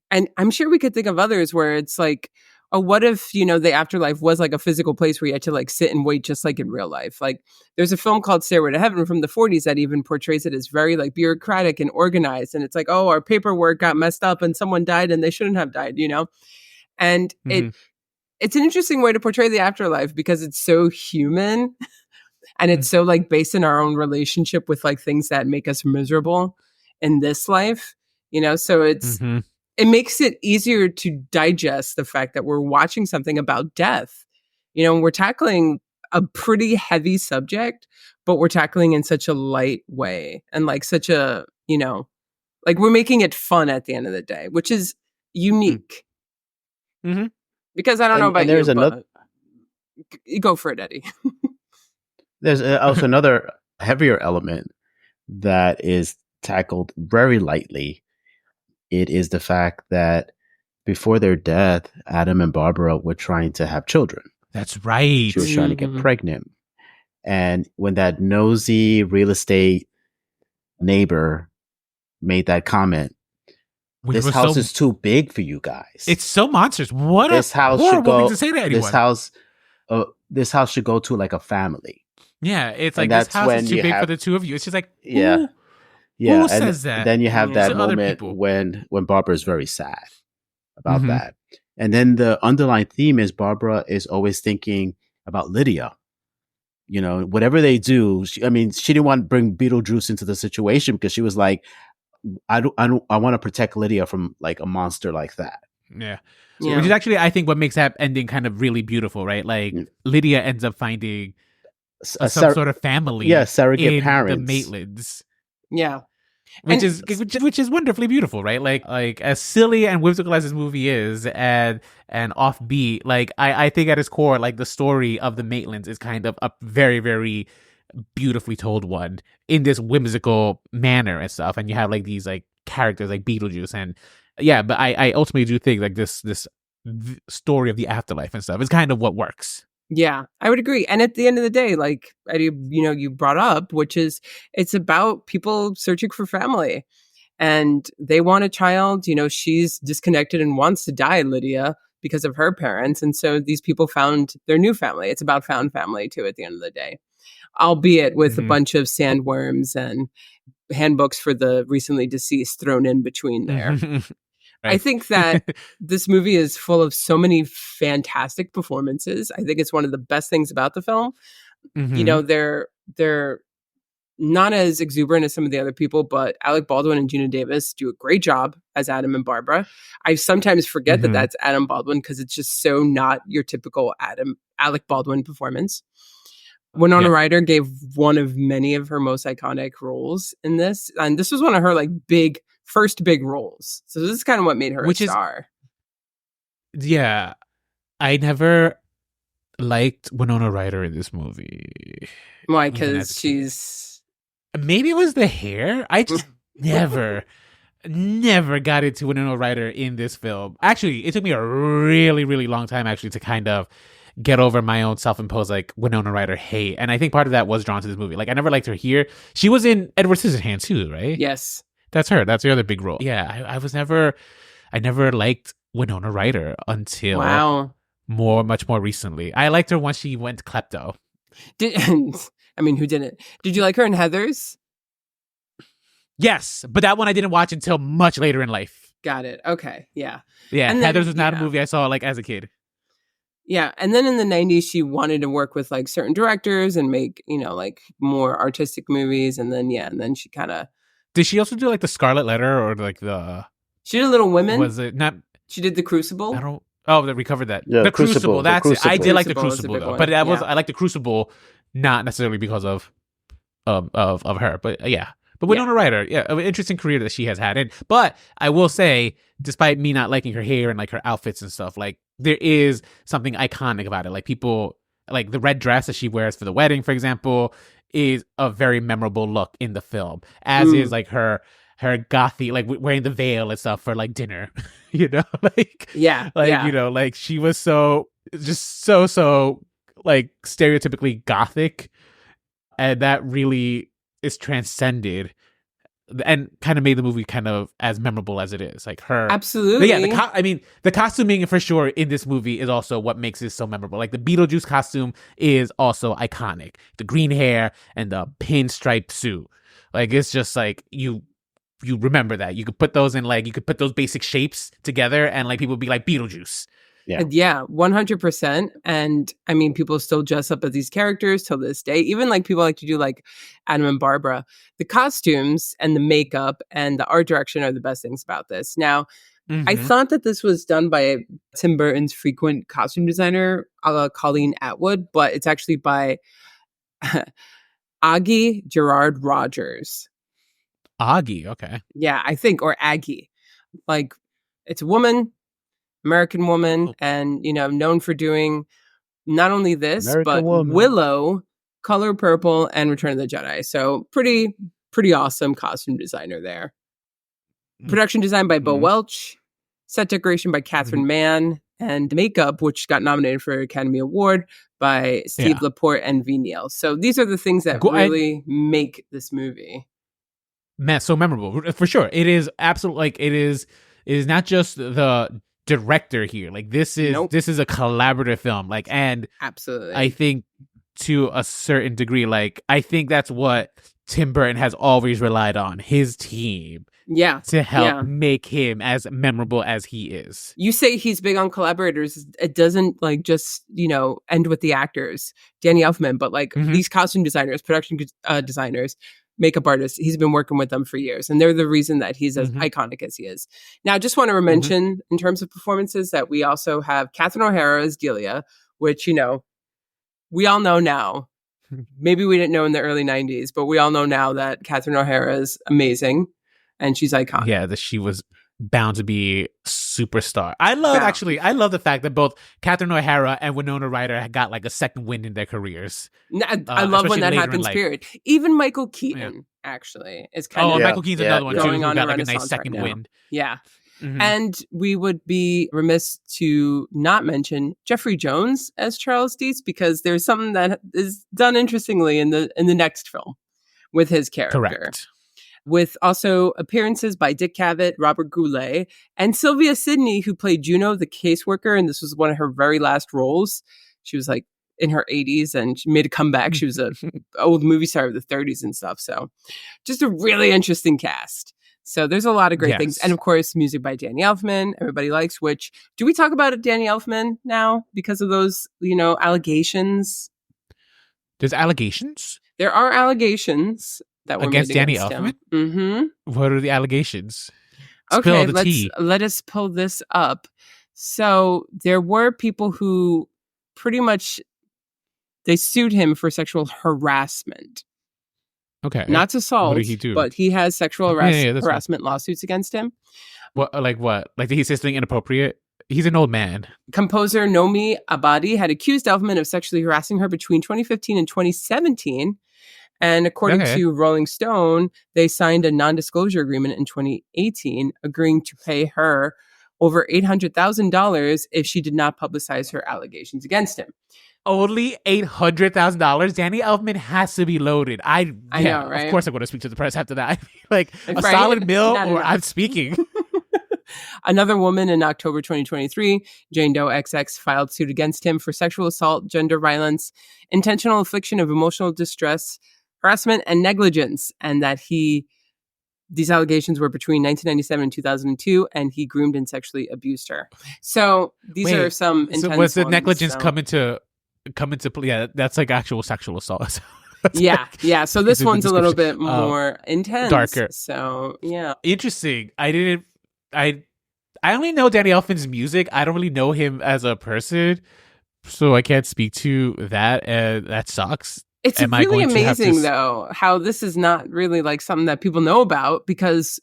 And I'm sure we could think of others where it's like, oh, what if, you know, the afterlife was like a physical place where you had to like sit and wait just like in real life? Like there's a film called Stairway to Heaven from the 40s that even portrays it as very like bureaucratic and organized. And it's like, oh, our paperwork got messed up and someone died and they shouldn't have died, you know? And it's an interesting way to portray the afterlife because it's so human and it's so like based in our own relationship with like things that make us miserable in this life, you know? So it makes it easier to digest the fact that we're watching something about death. You know, we're tackling a pretty heavy subject, but we're tackling in such a light way and like such a, you know, like we're making it fun at the end of the day, which is unique. Because I don't know about you, but you go for it, Eddie. There's also another heavier element that is tackled very lightly. It is the fact that before their death, Adam and Barbara were trying to have children. That's right. She was trying to get pregnant. And when that nosy real estate neighbor made that comment, this house is too big for you guys. It's so monstrous. What this house horrible thing to say to anyone. This house should go to like a family. Yeah, it's like this house is too big for the two of you. It's just like, who says that? Then you have that moment when Barbara is very sad about that. And then the underlying theme is Barbara is always thinking about Lydia. You know, whatever they do, she didn't want to bring Beetlejuice into the situation because she was like, I want to protect Lydia from like a monster like that. Yeah. Which is actually, I think, what makes that ending kind of really beautiful, right? Like Lydia ends up finding some sort of family, surrogate in parents, the Maitlands. Yeah. Which is wonderfully beautiful, right? Like as silly and whimsical as this movie is, and offbeat, like I think at its core, like the story of the Maitlands is kind of a very, very beautifully told one in this whimsical manner and stuff. And you have like these like characters like Beetlejuice, and but I ultimately do think like this story of the afterlife and stuff is kind of what works. Yeah, I would agree. And at the end of the day, like, you brought up, which is it's about people searching for family and they want a child. You know, she's disconnected and wants to die, Lydia, because of her parents. And so these people found their new family. It's about found family, too, at the end of the day, albeit with a bunch of sandworms and handbooks for the recently deceased thrown in between there. Right. I think that this movie is full of so many fantastic performances. I think it's one of the best things about the film. You know, they're not as exuberant as some of the other people, but Alec Baldwin and Geena Davis do a great job as Adam and Barbara. I sometimes forget that that's Adam Baldwin because it's just so not your typical Alec Baldwin performance. Winona Ryder gave one of many of her most iconic roles in this, and this was one of her like first big roles. So this is kind of what made her a star. I never liked Winona Ryder in this movie. Why? Because she's... Maybe it was the hair. I just never got into Winona Ryder in this film. Actually, it took me a really, really long time actually to kind of get over my own self-imposed like Winona Ryder hate. And I think part of that was drawn to this movie. Like I never liked her here. She was in Edward Scissorhands too, right? Yes. That's her. That's the other big role. Yeah, I never liked Winona Ryder until much more recently. I liked her once she went klepto. Who didn't? Did you like her in Heathers? Yes, but that one I didn't watch until much later in life. Got it. Okay, yeah. Yeah, and Heathers was not a movie I saw like as a kid. Yeah, and then in the 90s, she wanted to work with like certain directors and make, like more artistic movies, and then she kind of... Did she also do like the Scarlet Letter or like the... She did Little Women. Was it not... She did The Crucible. I don't... Oh, that we covered that. Yeah, the Crucible. That's it. I did like The Crucible though. But I like The Crucible not necessarily because of her. But yeah. But Winona Ryder, an interesting career that she has had. But I will say, despite me not liking her hair and like her outfits and stuff, like there is something iconic about it. Like people... Like the red dress that she wears for the wedding, for example, is a very memorable look in the film, as is like her gothy, like wearing the veil and stuff for like dinner, like like she was so like stereotypically gothic, and that really is transcended and kind of made the movie kind of as memorable as it is. Like her, absolutely. The costuming for sure in this movie is also what makes this so memorable. Like the Beetlejuice costume is also iconic. The green hair and the pinstripe suit, like it's just like you remember that. You could put those in like you could put those basic shapes together, and like people would be like Beetlejuice. Yeah, 100%. And I mean, people still dress up as these characters till this day. Even like people like to do like Adam and Barbara. The costumes and the makeup and the art direction are the best things about this. Now, I thought that this was done by Tim Burton's frequent costume designer, Colleen Atwood, but it's actually by Aggie Gerard Rogers. Aggie, okay. Yeah, I think, or Aggie. Like, it's a woman, American woman, and known for doing not only this, but Willow Color Purple, and Return of the Jedi. So pretty awesome costume designer there. Production design by Bo Welch, set decoration by Catherine Mann, and makeup, which got nominated for an Academy Award, by Steve Laporte and V. Neal. So these are the things that really make this movie. Man, so memorable for sure. It is absolutely like it is not just the director here. Like this is a collaborative film. Like, and absolutely, I think to a certain degree, like I think that's what Tim Burton has always relied on, his team. To help make him as memorable as he is. You say he's big on collaborators. It doesn't like just, end with the actors, Danny Elfman, but like these costume designers, production designers, makeup artists, he's been working with them for years. And they're the reason that he's as iconic as he is. Now, I just want to mention in terms of performances that we also have Catherine O'Hara as Delia, which, we all know now. Maybe we didn't know in the early 90s, but we all know now that Catherine O'Hara is amazing. And she's iconic. Yeah, that she was bound to be superstar. I love the fact that both Catherine O'Hara and Winona Ryder got like a second wind in their careers. I love when that happens, period. Even Michael Keaton, actually, is kind of Michael Keaton's another one too, going who on got like a nice second wind. Yeah. And we would be remiss to not mention Jeffrey Jones as Charles Deetz, because there's something that is done interestingly in the next film with his character. Correct. With also appearances by Dick Cavett, Robert Goulet, and Sylvia Sidney, who played Juno, the caseworker, and this was one of her very last roles. She was like in her 80s and she made a comeback. She was an old movie star of the 30s and stuff. So just a really interesting cast. So there's a lot of great things. And of course, music by Danny Elfman, everybody likes, which, do we talk about Danny Elfman now because of those, allegations? There's allegations? There are allegations that were against made Danny Elfman. What are the allegations? Okay, let us pull this up. So there were people who pretty much, they sued him for sexual harassment. Okay. Not assault, what did he do? But he has sexual harassment lawsuits against him. What? Like did he say something inappropriate? He's an old man. Composer Nomi Abadi had accused Elfman of sexually harassing her between 2015 and 2017. And according to Rolling Stone, they signed a non-disclosure agreement in 2018, agreeing to pay her over $800,000 if she did not publicize her allegations against him. Only $800,000? Danny Elfman has to be loaded. I know, right? Of course I'm going to speak to the press after that. Like a solid mill, or I'm speaking. Another woman in October 2023, Jane Doe XX, filed suit against him for sexual assault, gender violence, intentional infliction of emotional distress, harassment, and negligence, and that these allegations were between 1997 and 2002, and he groomed and sexually abused her. So these are some intense ones. So was the negligence come into play? Yeah, that's like actual sexual assault. Yeah. So this one's a little bit more intense, darker. So yeah, interesting. I only know Danny Elfman's music. I don't really know him as a person, so I can't speak to that. That sucks. It's really amazing, though, how this is not really like something that people know about, because,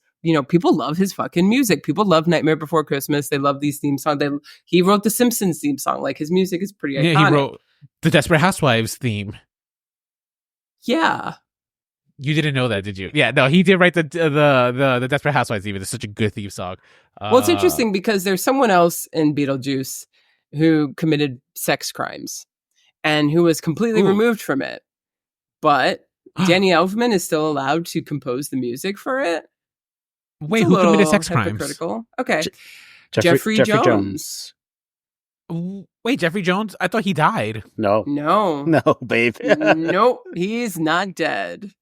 people love his fucking music. People love Nightmare Before Christmas. They love these theme songs. He wrote the Simpsons theme song. Like, his music is pretty iconic. Yeah, he wrote the Desperate Housewives theme. Yeah. You didn't know that, did you? Yeah, no, he did write the Desperate Housewives theme. It's such a good theme song. Well, it's interesting because there's someone else in Beetlejuice who committed sex crimes and who was completely removed from it. But Danny Elfman is still allowed to compose the music for it. Wait, who committed sex crimes? Okay. Jeffrey Jones. Wait, Jeffrey Jones? I thought he died. No, babe. Nope, he's not dead.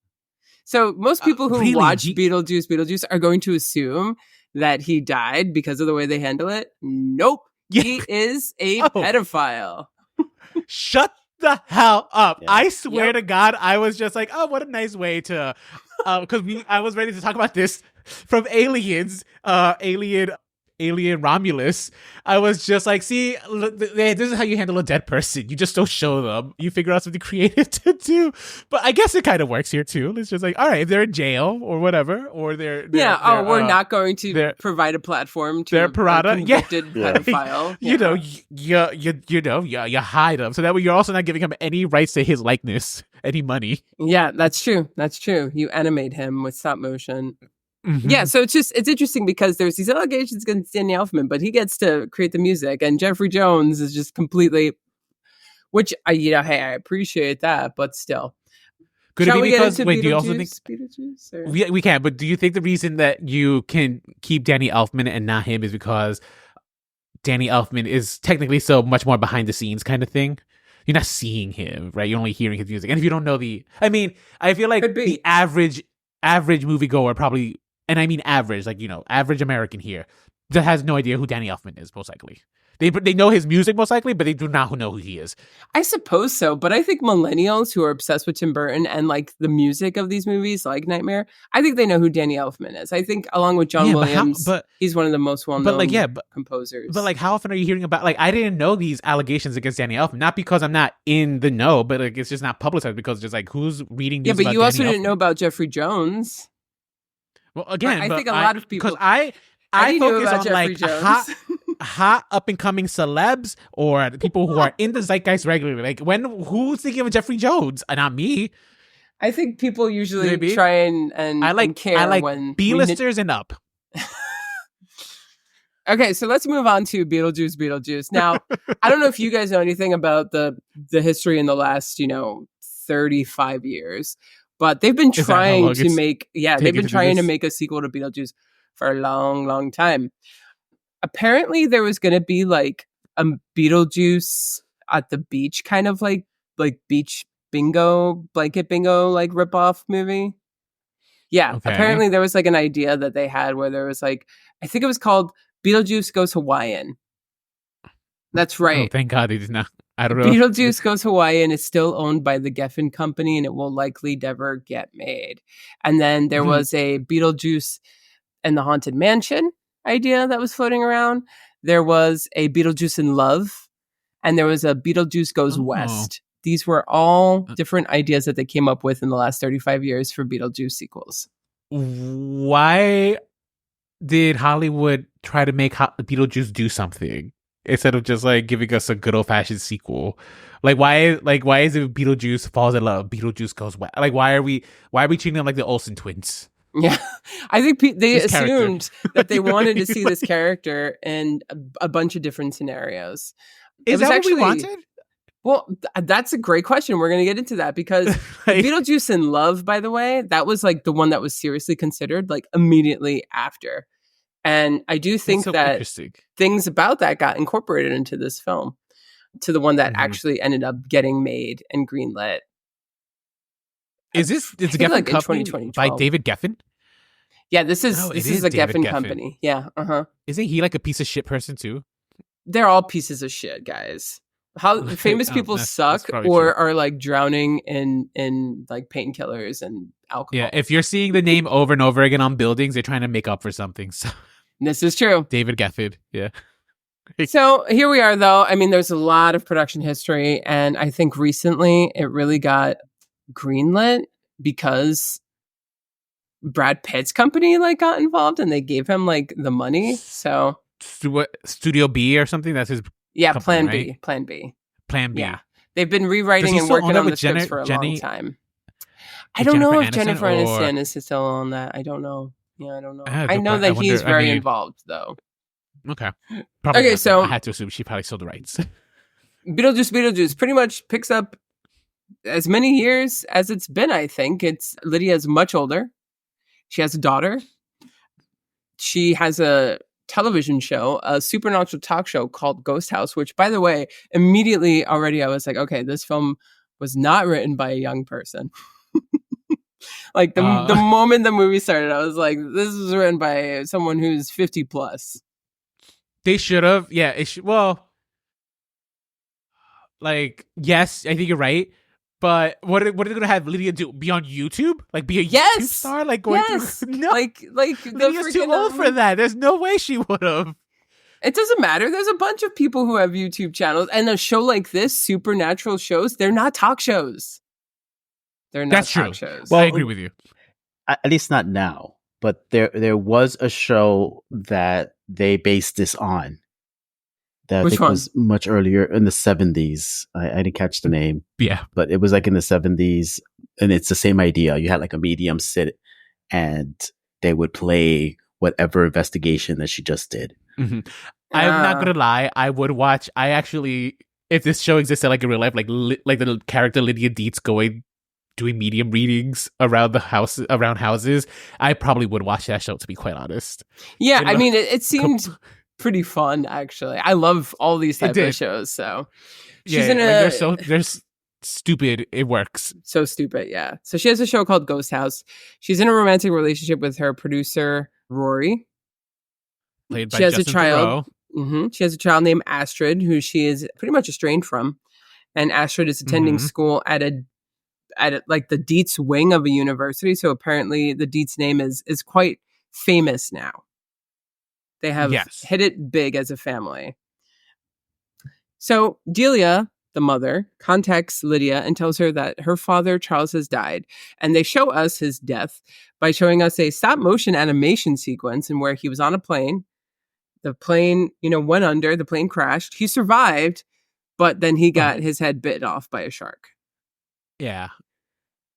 So most people who watch Beetlejuice are going to assume that he died because of the way they handle it. Nope. Yeah. He is a pedophile. Shut the hell up. Yeah. I swear to God, I was just like, oh, what a nice way to, because I was ready to talk about this from Aliens, Alien alien Romulus, I was just like, see, this is how you handle a dead person. You just don't show them. You figure out something creative to do. But I guess it kind of works here too. It's just like, all right, if they're in jail or whatever, or they're we're not going to provide a platform to a convicted pedophile. You hide them so that way you're also not giving him any rights to his likeness, any money. Yeah, that's true. You animate him with stop motion. Mm-hmm. Yeah, so it's interesting because there's these allegations against Danny Elfman, but he gets to create the music, and Jeffrey Jones is just completely, which I appreciate that, but still. Could it be because do you also think we can? But do you think the reason that you can keep Danny Elfman and not him is because Danny Elfman is technically so much more behind the scenes kind of thing? You're not seeing him, right? You're only hearing his music, and if you don't know I feel like the average moviegoer probably. And I mean average, average American here, that has no idea who Danny Elfman is, most likely. They know his music, most likely, but they do not know who he is. I suppose so, but I think millennials who are obsessed with Tim Burton and, the music of these movies, like Nightmare, I think they know who Danny Elfman is. I think, along with John Williams, he's one of the most well-known composers. But, how often are you hearing about, I didn't know these allegations against Danny Elfman, not because I'm not in the know, but, it's just not publicized, because just, who's reading these about but you also didn't know about Jeffrey Jones. Well, again, I think a lot of people, because I focus on hot up and coming celebs or people who are in the zeitgeist regularly. Who's thinking of Jeffrey Jones? Not me. I think people usually try and care when B-listers and up. Okay, so let's move on to Beetlejuice. Now, I don't know if you guys know anything about the history in the last 35 years. But they've been trying to make a sequel to Beetlejuice for a long, long time. Apparently, there was going to be a Beetlejuice at the beach, kind of like beach bingo, blanket bingo, ripoff movie. Yeah, okay. Apparently there was an idea that they had where there was I think it was called Beetlejuice Goes Hawaiian. That's right. Oh, thank God they did not. I don't know. Beetlejuice Goes Hawaiian is still owned by the Geffen Company, and it will likely never get made. And then there was a Beetlejuice and the Haunted Mansion idea that was floating around. There was a Beetlejuice in Love, and there was a Beetlejuice Goes West. These were all different ideas that they came up with in the last 35 years for Beetlejuice sequels. Why did Hollywood try to make Beetlejuice do something instead of just giving us a good old fashioned sequel? Why is it Beetlejuice falls in love, Beetlejuice goes west? Why are we treating them like the Olsen twins? Yeah, I think they assumed that they wanted to see this character in a bunch of different scenarios. Is that what we wanted? Well, that's a great question. We're going to get into that because Beetlejuice in Love, by the way, that was the one that was seriously considered immediately after. And I do think that things about that got incorporated into this film, to the one that actually ended up getting made and greenlit. Is this Geffen Company by David Geffen? Yeah, this is a Geffen Company. Yeah, Isn't he a piece of shit person too? They're all pieces of shit, guys. How famous people suck or are drowning in painkillers and alcohol. Yeah, if you're seeing the name over and over again on buildings, they're trying to make up for something. So. This is true. David Geffen, yeah. So here we are, though. I mean, there's a lot of production history, and I think recently it really got greenlit because Brad Pitt's company got involved, and they gave him the money. So Studio B or something? That's his. Yeah, company, Plan B. Plan B. Yeah, they've been rewriting and working on the scripts for a long time. I don't know if Jennifer Aniston is still on that. I don't know. Yeah, I don't know. I know that he's very involved, though. Okay. Okay, so I had to assume she probably sold the rights. Beetlejuice pretty much picks up as many years as it's been, I think. Lydia is much older. She has a daughter. She has a television show, a supernatural talk show called Ghost House, which, by the way, immediately already I was okay, this film was not written by a young person. The moment the movie started, I was this was written by someone who's 50 plus. They should have. Yeah, it should. Well, yes, I think you're right. But what are they going to have Lydia do? Be on YouTube? Be a YouTube star? Yes. No. Lydia's too old for that. There's no way she would have. It doesn't matter. There's a bunch of people who have YouTube channels, and a show like this, supernatural shows, they're not talk shows. They're not That's talk true. shows. Well, I agree with you. At least not now. But there was a show that they based this on. That Which I think one? was much earlier in the 70s. I didn't catch the name. Yeah. But it was like in the 70s. And it's the same idea. You had like a medium sit and they would play whatever investigation that she just did. Mm-hmm. I'm not going to lie. I would watch. I actually, if this show existed like in real life, like the character Lydia Deetz doing medium readings around houses, I probably would watch that show, to be quite honest. Yeah, I mean, it seemed pretty fun, actually. I love all these type of shows, so she's in they're stupid, it works. So stupid, yeah. So she has a show called Ghost House. She's in a romantic relationship with her producer, Rory. Played by she has Justin a child. Mm-hmm. She has a child named Astrid, who she is pretty much estranged from. And Astrid is attending school at like the Deetz wing of a university. So apparently the Deetz name is quite famous now. They have hit it big as a family. So Delia, the mother, contacts Lydia and tells her that her father, Charles, has died. And they show us his death by showing us a stop motion animation sequence in where he was on a plane. The plane, went under, the plane crashed. He survived, but then he got his head bitten off by a shark. Yeah.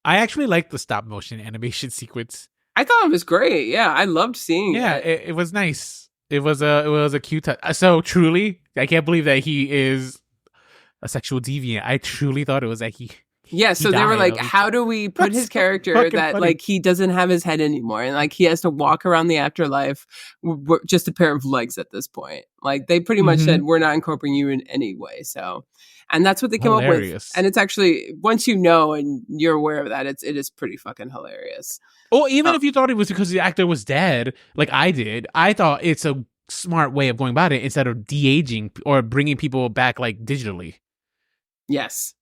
I actually liked the stop motion animation sequence. I thought it was great. Yeah, I loved seeing it. Yeah, it was nice. It was a cute touch. So truly, I can't believe that he is a sexual deviant. I truly thought it was like he. Yeah, so they were like, how do we put his character that funny. Like he doesn't have his head anymore, and like he has to walk around the afterlife with just a pair of legs at this point. Like they pretty much said, we're not incorporating you in any way. So, and that's what they came up with. And it's actually, once you know and you're aware of that, it is pretty fucking hilarious. Or even if you thought it was because the actor was dead, like I did, I thought it's a smart way of going about it instead of de-aging or bringing people back like digitally. Yes.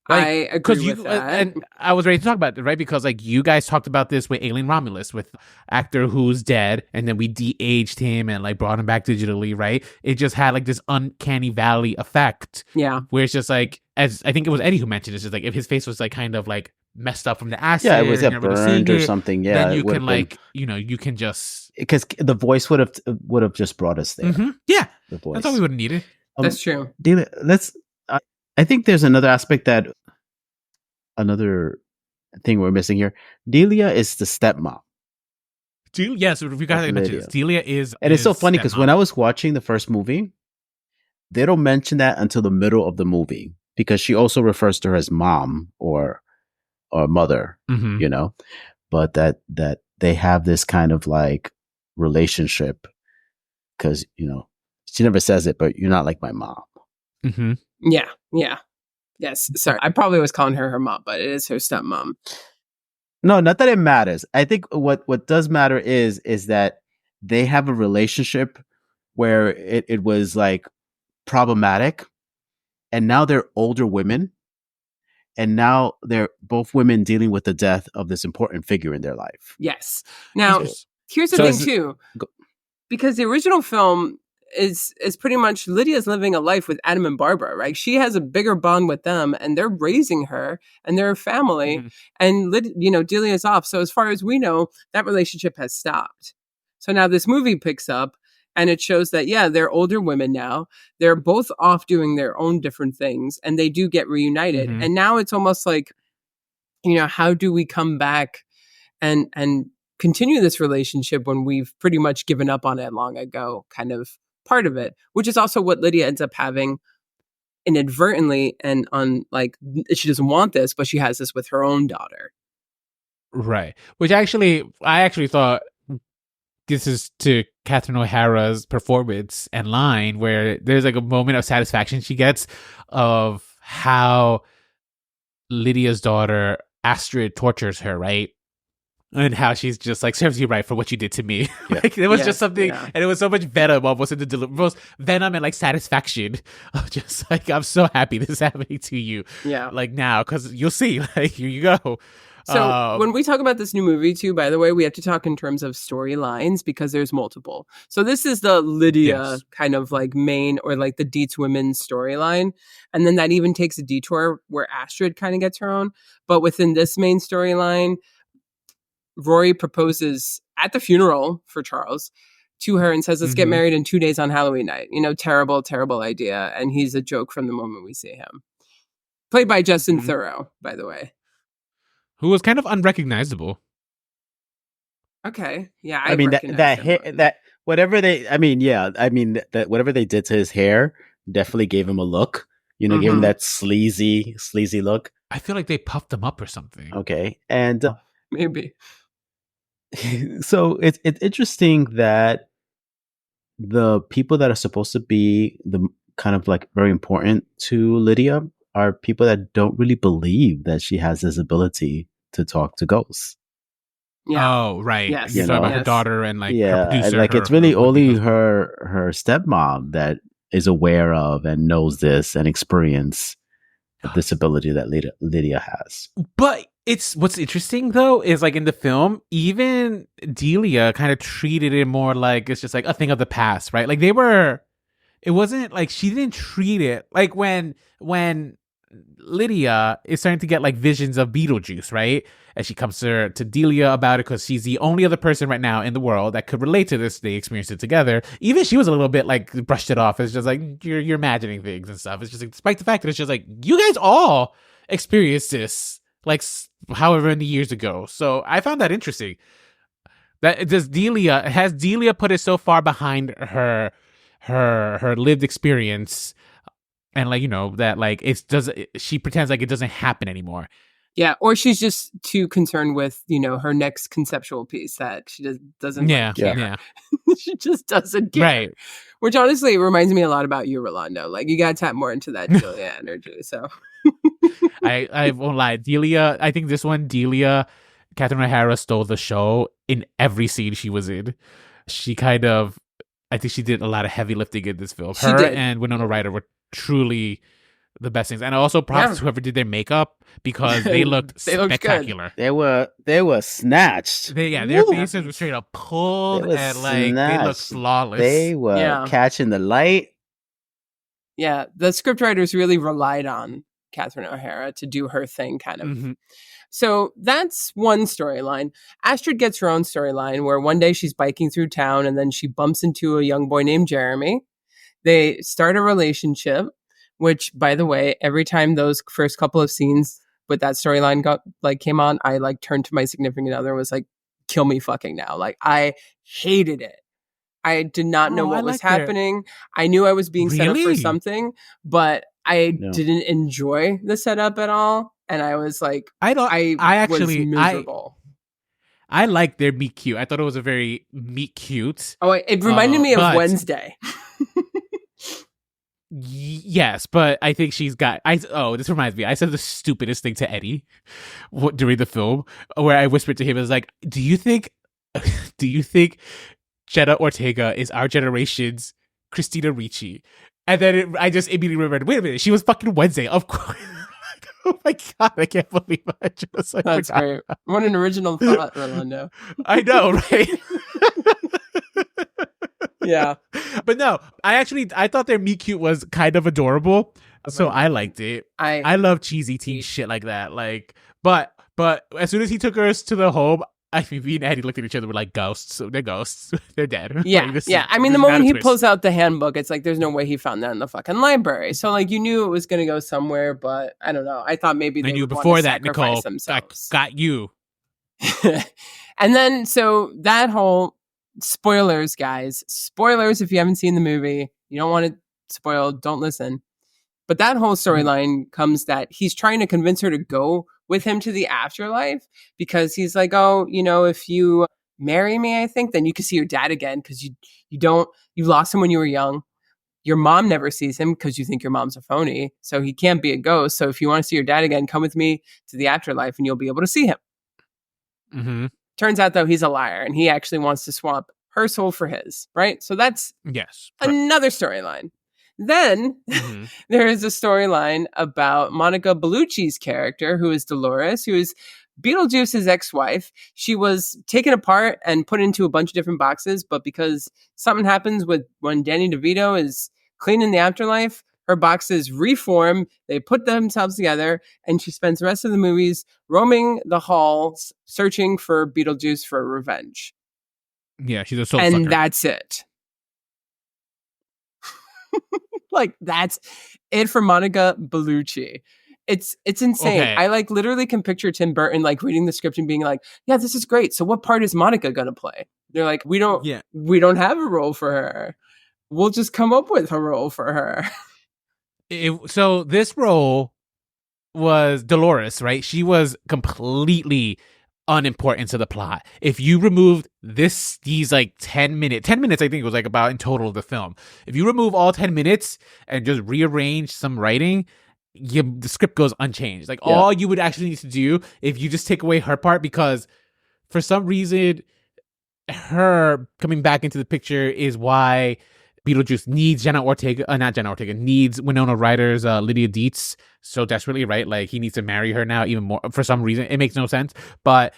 Like, I agree with that. And I was ready to talk about it, right? Because like you guys talked about this with Alien Romulus, with actor who's dead, and then we de-aged him and like brought him back digitally, right? It just had like this uncanny valley effect. Yeah. Where it's just like, as I think it was Eddie who mentioned, it's just like if his face was like kind of like messed up from the acid. Yeah, it was burned or something. Yeah. Then you can like, you can just. Because the voice would have just brought us there. Mm-hmm. Yeah. The voice. That's all we would have needed. That's true. Delia, I think there's another aspect another thing we're missing here. Delia is the stepmom. Yes, we got to mention this. Delia is. And it's so funny because when I was watching the first movie, they don't mention that until the middle of the movie because she also refers to her as mom or mother, but that they have this kind of like relationship because, she never says it, but you're not like my mom. Mm-hmm. Yeah. Yes. Sorry. I probably was calling her mom, but it is her stepmom. No, not that it matters. I think what does matter is that they have a relationship where it was like problematic, and now they're older women, and now they're both women dealing with the death of this important figure in their life. Yes. Now, here's the thing too, because the original film is pretty much Lydia's living a life with Adam and Barbara, right? She has a bigger bond with them, and they're raising her, and they're a family, and Delia's off. So as far as we know, that relationship has stopped. So now this movie picks up, and it shows that they're older women now. They're both off doing their own different things, and they do get reunited. And now it's almost like, how do we come back and continue this relationship when we've pretty much given up on it long ago? Kind of part of it, which is also what Lydia ends up having inadvertently, and on like she doesn't want this, but she has this with her own daughter, right? Which I actually thought this is to Catherine O'Hara's performance and line, where there's like a moment of satisfaction she gets of how Lydia's daughter Astrid tortures her, right? And how she's just like, serves you right for what you did to me. Yeah. Like, it was just something, and it was so much venom almost in the most venom and like satisfaction of just like, I'm so happy this is happening to you. Yeah. Like now, because you'll see, like, here you go. So when we talk about this new movie too, by the way, we have to talk in terms of storylines because there's multiple. So this is the Lydia kind of like main or like the Deetz women's storyline. And then that even takes a detour where Astrid kind of gets her own. But within this main storyline, Rory proposes at the funeral for Charles to her and says, let's get married in 2 days on Halloween night. Terrible, terrible idea. And he's a joke from the moment we see him. Played by Justin Theroux, by the way. Who was kind of unrecognizable. Okay, yeah, I mean that whatever they, that whatever they did to his hair definitely gave him a look. Gave him that sleazy look. I feel like they puffed him up or something. Okay, and maybe. So it's interesting that the people that are supposed to be the kind of like very important to Lydia are people that don't really believe that she has this ability to talk to ghosts. Yeah. Oh, right. Yes. You're talking about her daughter and like her producer. And like it's really only her stepmom that is aware of and knows this and experience this ability that Lydia has. But what's interesting though is like in the film, even Delia kind of treated it more like it's just like a thing of the past, right? Like it wasn't like she didn't treat it like when Lydia is starting to get like visions of Beetlejuice, right? And she comes to Delia about it because she's the only other person right now in the world that could relate to this. They experienced it together. Even she was a little bit like brushed it off. It's just like you're imagining things and stuff. It's just like, despite the fact that it's just like you guys all experienced this like however many years ago. So I found that interesting. Has Delia put it so far behind her lived experience? And like, that like she pretends like it doesn't happen anymore. Yeah. Or she's just too concerned with, her next conceptual piece that she doesn't care. Yeah. She just doesn't care. Right. Which honestly reminds me a lot about you, Rolando. Like you got to tap more into that Delia energy. So I won't lie. Delia, I think this one, Catherine O'Hara stole the show in every scene she was in. She I think she did a lot of heavy lifting in this film. Her and Winona Ryder were truly the best things, and also props to whoever did their makeup because they looked spectacular. They were snatched. Their faces were straight up pulled and like they looked flawless. They were catching the light. Yeah, the scriptwriters really relied on Catherine O'Hara to do her thing, kind of. So that's one storyline. Astrid gets her own storyline where one day she's biking through town and then she bumps into a young boy named Jeremy. They start a relationship, which, by the way, every time those first couple of scenes with that storyline came on, I like turned to my significant other and was like, kill me fucking now. Like I hated it. I did not know what was happening. I knew I was being set up for something, but I didn't enjoy the setup at all. And I was like, I was miserable. I liked their meet cute. I thought it was a very meet cute. Oh, it reminded me of Wednesday. Yes, but I think she's got. This reminds me. I said the stupidest thing to Eddie during the film, where I whispered to him, "I was like, do you think Jenna Ortega is our generation's Christina Ricci?" And then I just immediately remembered, wait a minute, she was fucking Wednesday, of course. Oh my god, I can't believe I just like that's great. What an original thought, Rolando. I know, right? Yeah. But no, I thought their meet cute was kind of adorable. So I liked it. I love cheesy teen shit like that. Like, but as soon as he took us to the home, I mean, me and Eddie looked at each other. We're like, ghosts. They're ghosts. They're dead. Yeah, like, I mean, the moment he pulls out the handbook, it's like there's no way he found that in the fucking library. So like, you knew it was going to go somewhere, but I don't know. I thought maybe they knew before that. Nicole got you. And then so that whole spoilers, guys. Spoilers if you haven't seen the movie. You don't want it spoiled. Don't listen. But that whole storyline comes that he's trying to convince her to go with him to the afterlife because he's like, oh, if you marry me, I think, then you can see your dad again because you lost him when you were young. Your mom never sees him because you think your mom's a phony. So he can't be a ghost. So if you want to see your dad again, come with me to the afterlife and you'll be able to see him. Mm-hmm. Turns out, though, he's a liar and he actually wants to swap her soul for his, right? So that's another storyline. Then there is a storyline about Monica Bellucci's character, who is Dolores, who is Beetlejuice's ex-wife, she was taken apart and put into a bunch of different boxes, but because something happens when Danny DeVito is cleaning the afterlife, her boxes reform, they put themselves together, and she spends the rest of the movies roaming the halls searching for Beetlejuice for revenge. Yeah, she's a soul and sucker. That's it. Like, that's it for Monica Bellucci. It's insane. Okay. I like literally can picture Tim Burton like reading the script and being like, yeah, this is great. So what part is Monica going to play? They're like, we don't have a role for her. We'll just come up with a role for her. So this role was Dolores, right? She was completely unimportant to the plot. If you removed these like 10 minutes, I think it was like about in total of the film. If you remove all 10 minutes and just rearrange some writing, the script goes unchanged. Like all you would actually need to do if you just take away her part, because for some reason her coming back into the picture is why Beetlejuice needs needs Winona Ryder's Lydia Deetz so desperately, right? Like he needs to marry her now even more for some reason. It makes no sense, but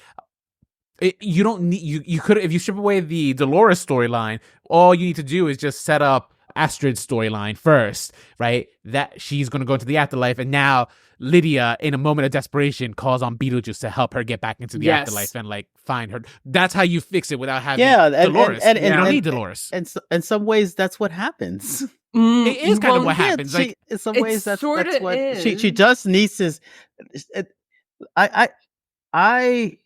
you don't need you could, if you strip away the Dolores storyline, all you need to do is just set up Astrid's storyline first, right? That she's going to go into the afterlife, and now Lydia, in a moment of desperation, calls on Beetlejuice to help her get back into the afterlife and like find her. That's how you fix it without having Dolores. And you don't need Dolores. And so, in some ways, that's what happens. It is kind of what happens. Like in some ways, that's what is. She just needs this. I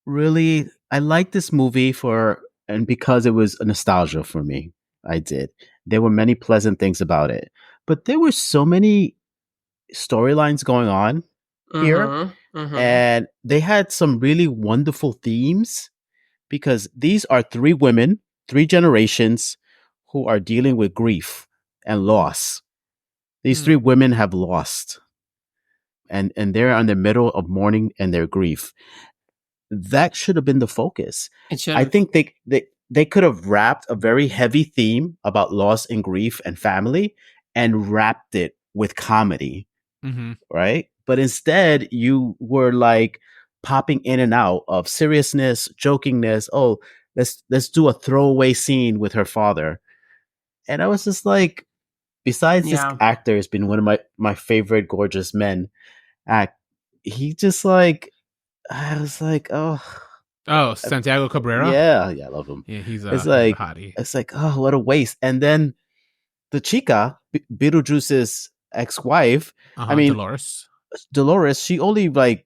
really like this movie because it was a nostalgia for me. I did. There were many pleasant things about it, but there were so many storylines going on here, and they had some really wonderful themes, because these are three women, three generations who are dealing with grief and loss. These three women have lost, and they're in the middle of mourning and their grief. That should have been the focus. I think they could have wrapped a very heavy theme about loss and grief and family and wrapped it with comedy, right? But instead, you were like popping in and out of seriousness, jokingness. Oh, let's do a throwaway scene with her father. And I was just like, besides this actor has been one of my favorite gorgeous men act, he just like, I was like, Santiago Cabrera. Yeah, I love him. Yeah, he's it's like a hottie. It's like, oh, what a waste. And then the chica, Beetlejuice's ex-wife, Dolores, she only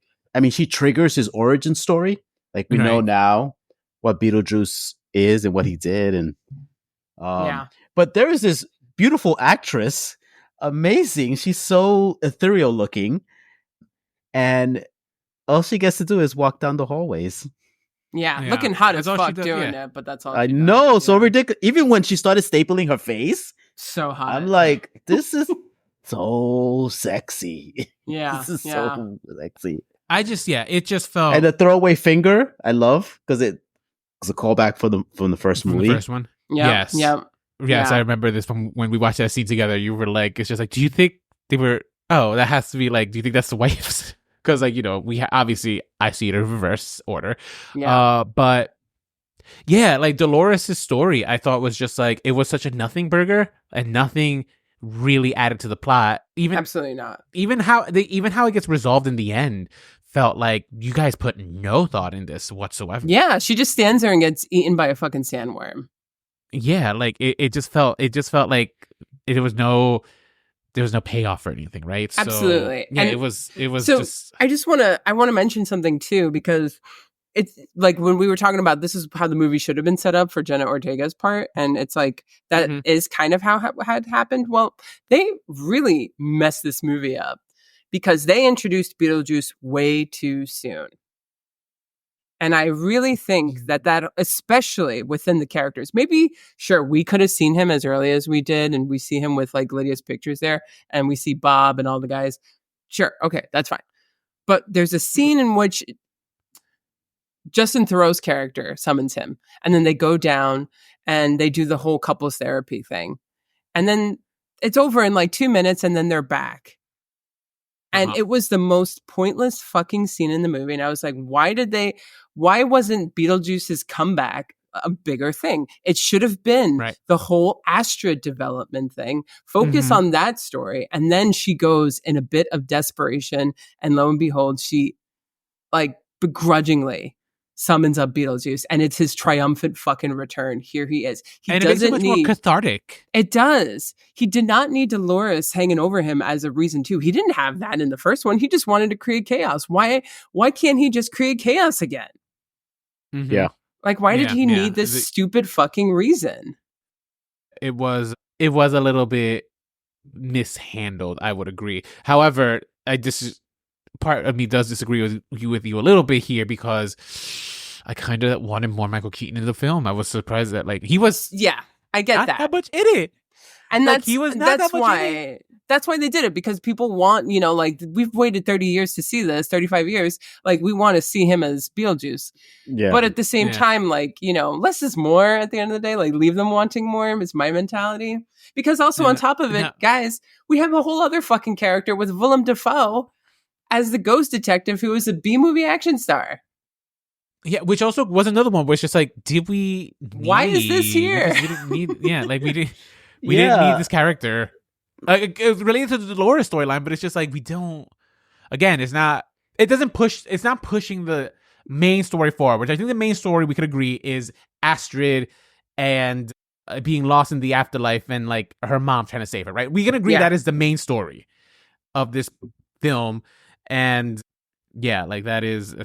she triggers his origin story. Like we know now what Beetlejuice is and what he did, and but there is this beautiful actress, amazing. She's so ethereal looking, and all she gets to do is walk down the hallways. Yeah, looking hot as fuck doing it, but that's all I know, so ridiculous. Even when she started stapling her face, so hot. I'm like, this is so sexy. Yeah, this is so sexy. It just felt. And the throwaway finger, I love, because it was a callback from the first movie. The first one. Yes. I remember this from when we watched that scene together. You were like, it's just like, do you think they were? Oh, that has to be like, do you think that's the wife's? Because, like, we obviously I see it in reverse order. Yeah. But yeah, like Dolores' story, I thought was just like, it was such a nothing burger and nothing really added to the plot. Absolutely not. Even how it gets resolved in the end felt like you guys put no thought in this whatsoever. Yeah, she just stands there and gets eaten by a fucking sandworm. Yeah, like it just felt like there was no payoff or anything, right? Absolutely. So, yeah, it was so just. I want to mention something too, because it's like when we were talking about this is how the movie should have been set up for Jenna Ortega's part, and it's like that is kind of how had happened. Well, they really messed this movie up because they introduced Beetlejuice way too soon. And I really think that especially within the characters, maybe, sure, we could have seen him as early as we did, and we see him with like Lydia's pictures there, and we see Bob and all the guys. Sure, okay, that's fine. But there's a scene in which Justin Theroux's character summons him, and then they go down and they do the whole couples therapy thing. And then it's over in like 2 minutes, and then they're back. And it was the most pointless fucking scene in the movie. And I was like, why wasn't Beetlejuice's comeback a bigger thing? It should have been the whole Astrid development thing. Focus on that story. And then she goes in a bit of desperation. And lo and behold, she like begrudgingly summons up Beetlejuice, and it's his triumphant fucking return. Here he is. And it makes it much more cathartic. It does. He did not need Dolores hanging over him as a reason to. He didn't have that in the first one. He just wanted to create chaos. Why can't he just create chaos again? Yeah. Like, why did he need this stupid fucking reason? It was a little bit mishandled, I would agree. However, part of me does disagree with you a little bit here, because I kind of wanted more Michael Keaton in the film. I was surprised that he was I get that much in it, and he was not that much in it. That's why they did it, because people want, we've waited 30 years to see this, 35 years. We want to see him as Beetlejuice. Yeah. But at the same time, less is more at the end of the day. Leave them wanting more is my mentality. Because also on top of it, guys, we have a whole other fucking character with Willem Dafoe as the ghost detective, who is a B-movie action star. Yeah, which also was another one where it's just did we why is this here? We didn't need, we didn't need this character. It's related to the Dolores storyline, but it's just we don't. Again, it's not pushing the main story forward. Which I think the main story, we could agree, is Astrid and being lost in the afterlife, and her mom trying to save her. Right? We can agree that is the main story of this film, and that is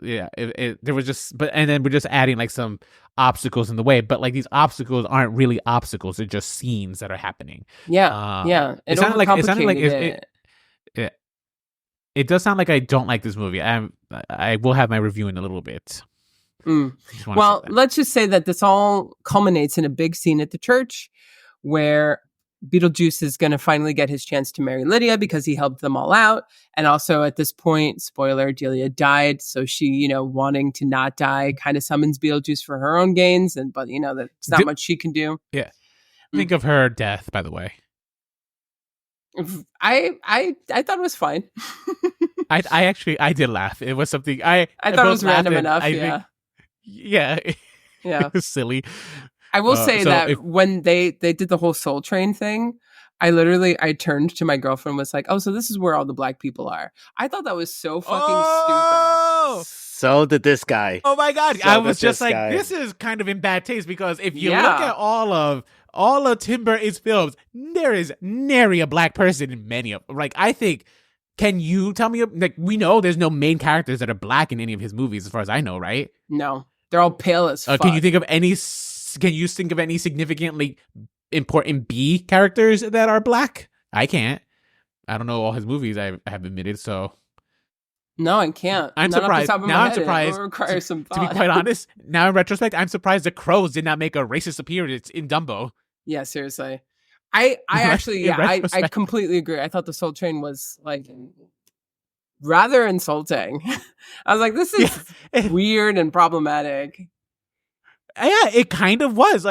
there was just, but and then we're just adding some obstacles in the way, but these obstacles aren't really obstacles, they're just scenes that are happening. It sounded like it does sound like I don't like this movie. I will have my review in a little bit. Well, let's just say that this all culminates in a big scene at the church where Beetlejuice is going to finally get his chance to marry Lydia because he helped them all out. And also at this point, spoiler, Delia died. So she, wanting to not die, kind of summons Beetlejuice for her own gains. But that's not much she can do. Yeah. Think of her death, by the way. I thought it was fine. I did laugh. It was something I thought it was random enough. Yeah. It was silly. I will say that when they did the whole Soul Train thing, I turned to my girlfriend and was like, oh, so this is where all the black people are. I thought that was so fucking stupid. So did this guy. Oh my God. I was just this is kind of in bad taste, because if you look at all of Tim Burton's films, there is nary a black person in many of them. I think, can you tell me, we know there's no main characters that are black in any of his movies, as far as I know, right? No. They're all pale as fuck. Can you think of any significantly important B characters that are black? I can't. I don't know all his movies, I have admitted, so. No, I can't. I'm surprised. Now I'm surprised. It requires some thought. To be quite honest, now in retrospect, I'm surprised the Crows did not make a racist appearance in Dumbo. Yeah, seriously. I actually, I completely agree. I thought the Soul Train was rather insulting. I was like, this is weird and problematic. Yeah, it kind of was.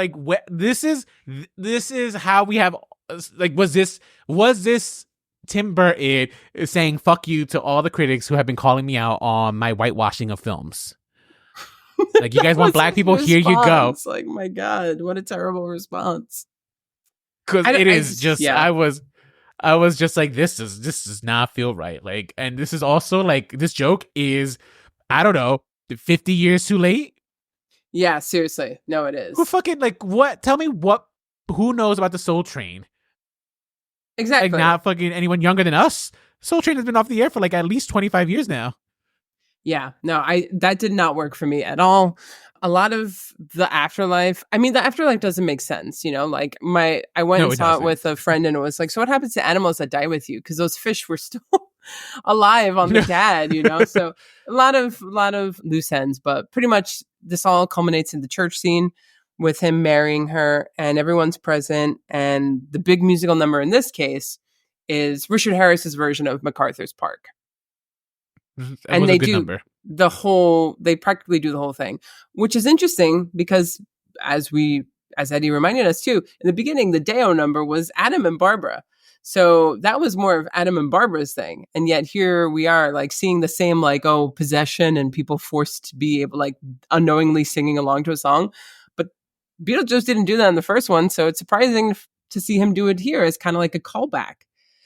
This is how we have, was this Tim Burton saying fuck you to all the critics who have been calling me out on my whitewashing of films? You guys want black people? Here you go. My God, what a terrible response. Because it is just, I was just this does not feel right. And this is also this joke is, I don't know, 50 years too late. Yeah, seriously. No, it is. Who fucking, what? Tell me who knows about the Soul Train? Exactly. Not fucking anyone younger than us. Soul Train has been off the air for at least 25 years now. Yeah, no, that did not work for me at all. A lot of the afterlife, the afterlife doesn't make sense, I went and saw it with a friend, and it was so what happens to animals that die with you? Because those fish were still alive on the dad, So a lot of loose ends, but pretty much this all culminates in the church scene with him marrying her, and everyone's present. And the big musical number in this case is Richard Harris's version of MacArthur's Park. And they do they practically do the whole thing, which is interesting because as Eddie reminded us too, in the beginning, the Deo number was Adam and Barbara. So that was more of Adam and Barbara's thing. And yet here we are like seeing the same like, possession and people forced to be able like unknowingly singing along to a song. But Beetlejuice didn't do that in the first one. So it's surprising to see him do it here as kind of like a callback.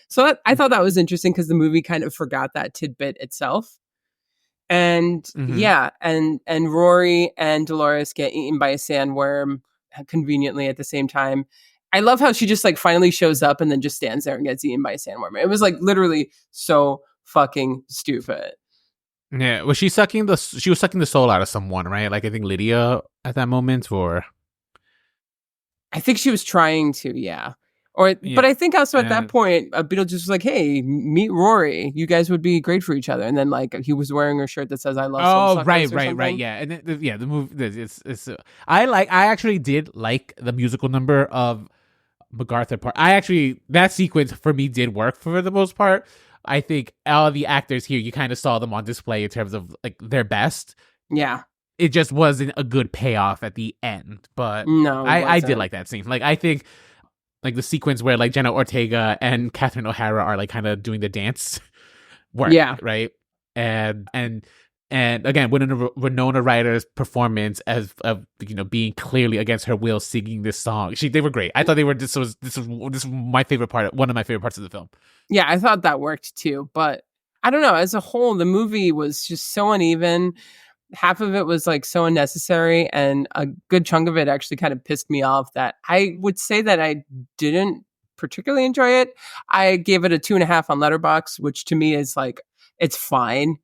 So I thought that was interesting because the movie kind of forgot that tidbit itself. And and Rory and Dolores get eaten by a sandworm conveniently at the same time. I love how she just like finally shows up and then just stands there and gets eaten by a sandworm. It was like literally so fucking stupid. Yeah, was she was sucking the soul out of someone, right? Like I think Lydia at that moment, or I think she was trying to, yeah. But I think also at that point, Beetlejuice was like, "Hey, meet Rory. You guys would be great for each other." And then like he was wearing a shirt that says "I love." Oh, right, yeah. And then, the movie. It's I actually did like the musical number of MacArthur part. That sequence for me did work for the most part. I think all the actors here, you kind of saw them on display in terms of like their best. Yeah. It just wasn't a good payoff at the end, but no, I did like that scene. Like I think. Like the sequence where like Jenna Ortega and Catherine O'Hara are like kind of doing the dance work, right? And again, Winona Ryder's performance as of being clearly against her will, singing this song. They were great. I thought they were. This was my favorite part. One of my favorite parts of the film. Yeah, I thought that worked too, but I don't know. As a whole, the movie was just so uneven. Half of it was like so unnecessary, and a good chunk of it actually kind of pissed me off that I would say that I didn't particularly enjoy it. I gave it a 2.5 on Letterboxd, which to me is like, it's fine,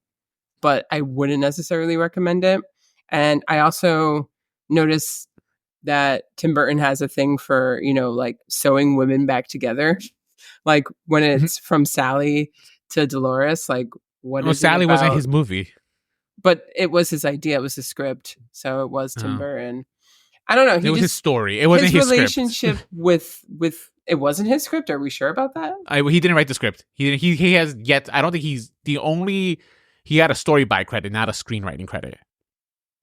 but I wouldn't necessarily recommend it. And I also noticed that Tim Burton has a thing for, like sewing women back together. Like when it's from Sally to Dolores, like Sally wasn't his movie. But it was his idea. It was his script. So it was Tim Burton. I don't know. It was his story. It wasn't his relationship with it wasn't his script. Are we sure about that? He didn't write the script. He has yet. I don't think he's the only. He had a story by credit, not a screenwriting credit.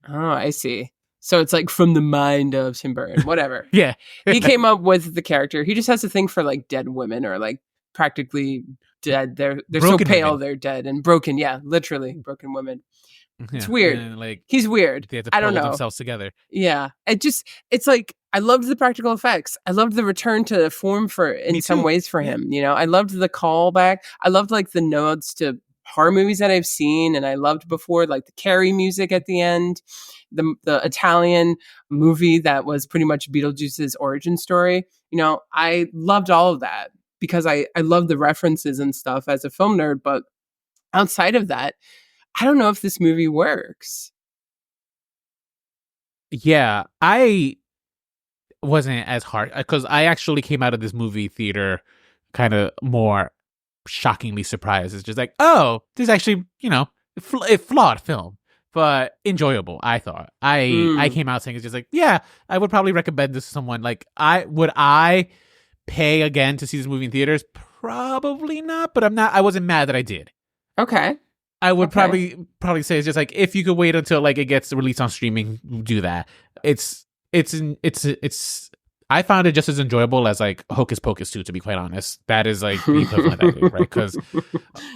Oh, I see. So it's like from the mind of Tim Burton. Whatever. Yeah. He came up with the character. He just has a thing for like dead women or like practically dead. They're broken so pale women. They're dead and broken. Yeah, literally broken women. It's weird. Like he's weird. They have to I don't know. themselves together. Yeah. It's like I loved the practical effects. I loved the return to form in some ways for him. I loved the callback. I loved like the nods to horror movies that I've seen, and I loved before like the Carrie music at the end, the Italian movie that was pretty much Beetlejuice's origin story. I loved all of that because I love the references and stuff as a film nerd, but outside of that, I don't know if this movie works. Yeah, I wasn't as hard because I actually came out of this movie theater kind of more shockingly surprised. It's just like, oh, this is actually, a flawed film, but enjoyable. I thought I came out saying it's just like, yeah, I would probably recommend this to someone. Like, would I pay again to see this movie in theaters? Probably not, but I wasn't mad that I did. Okay. I would probably say it's just like, if you could wait until like it gets released on streaming, do that. It's I found it just as enjoyable as like Hocus Pocus 2, to be quite honest. That is like the equivalent, I think, right? Because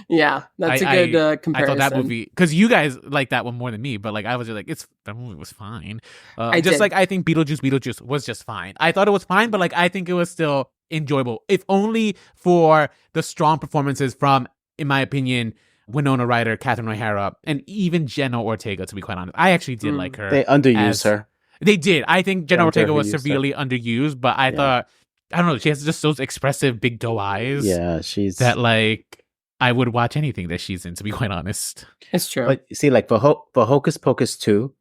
yeah, that's a good comparison. I thought that movie, because you guys like that one more than me, but like I was just like, that movie was fine. I think Beetlejuice was just fine. I thought it was fine, but like I think it was still enjoyable, if only for the strong performances from, in my opinion, Winona Ryder, Catherine O'Hara, and even Jenna Ortega, to be quite honest. I actually did like her. They underused her. They did. I think Jenna Ortega was severely underused, but I thought, I don't know, she has just those expressive big doe eyes. Yeah, she's... that like, I would watch anything that she's in, to be quite honest. It's true. But see, like for Hocus Pocus 2,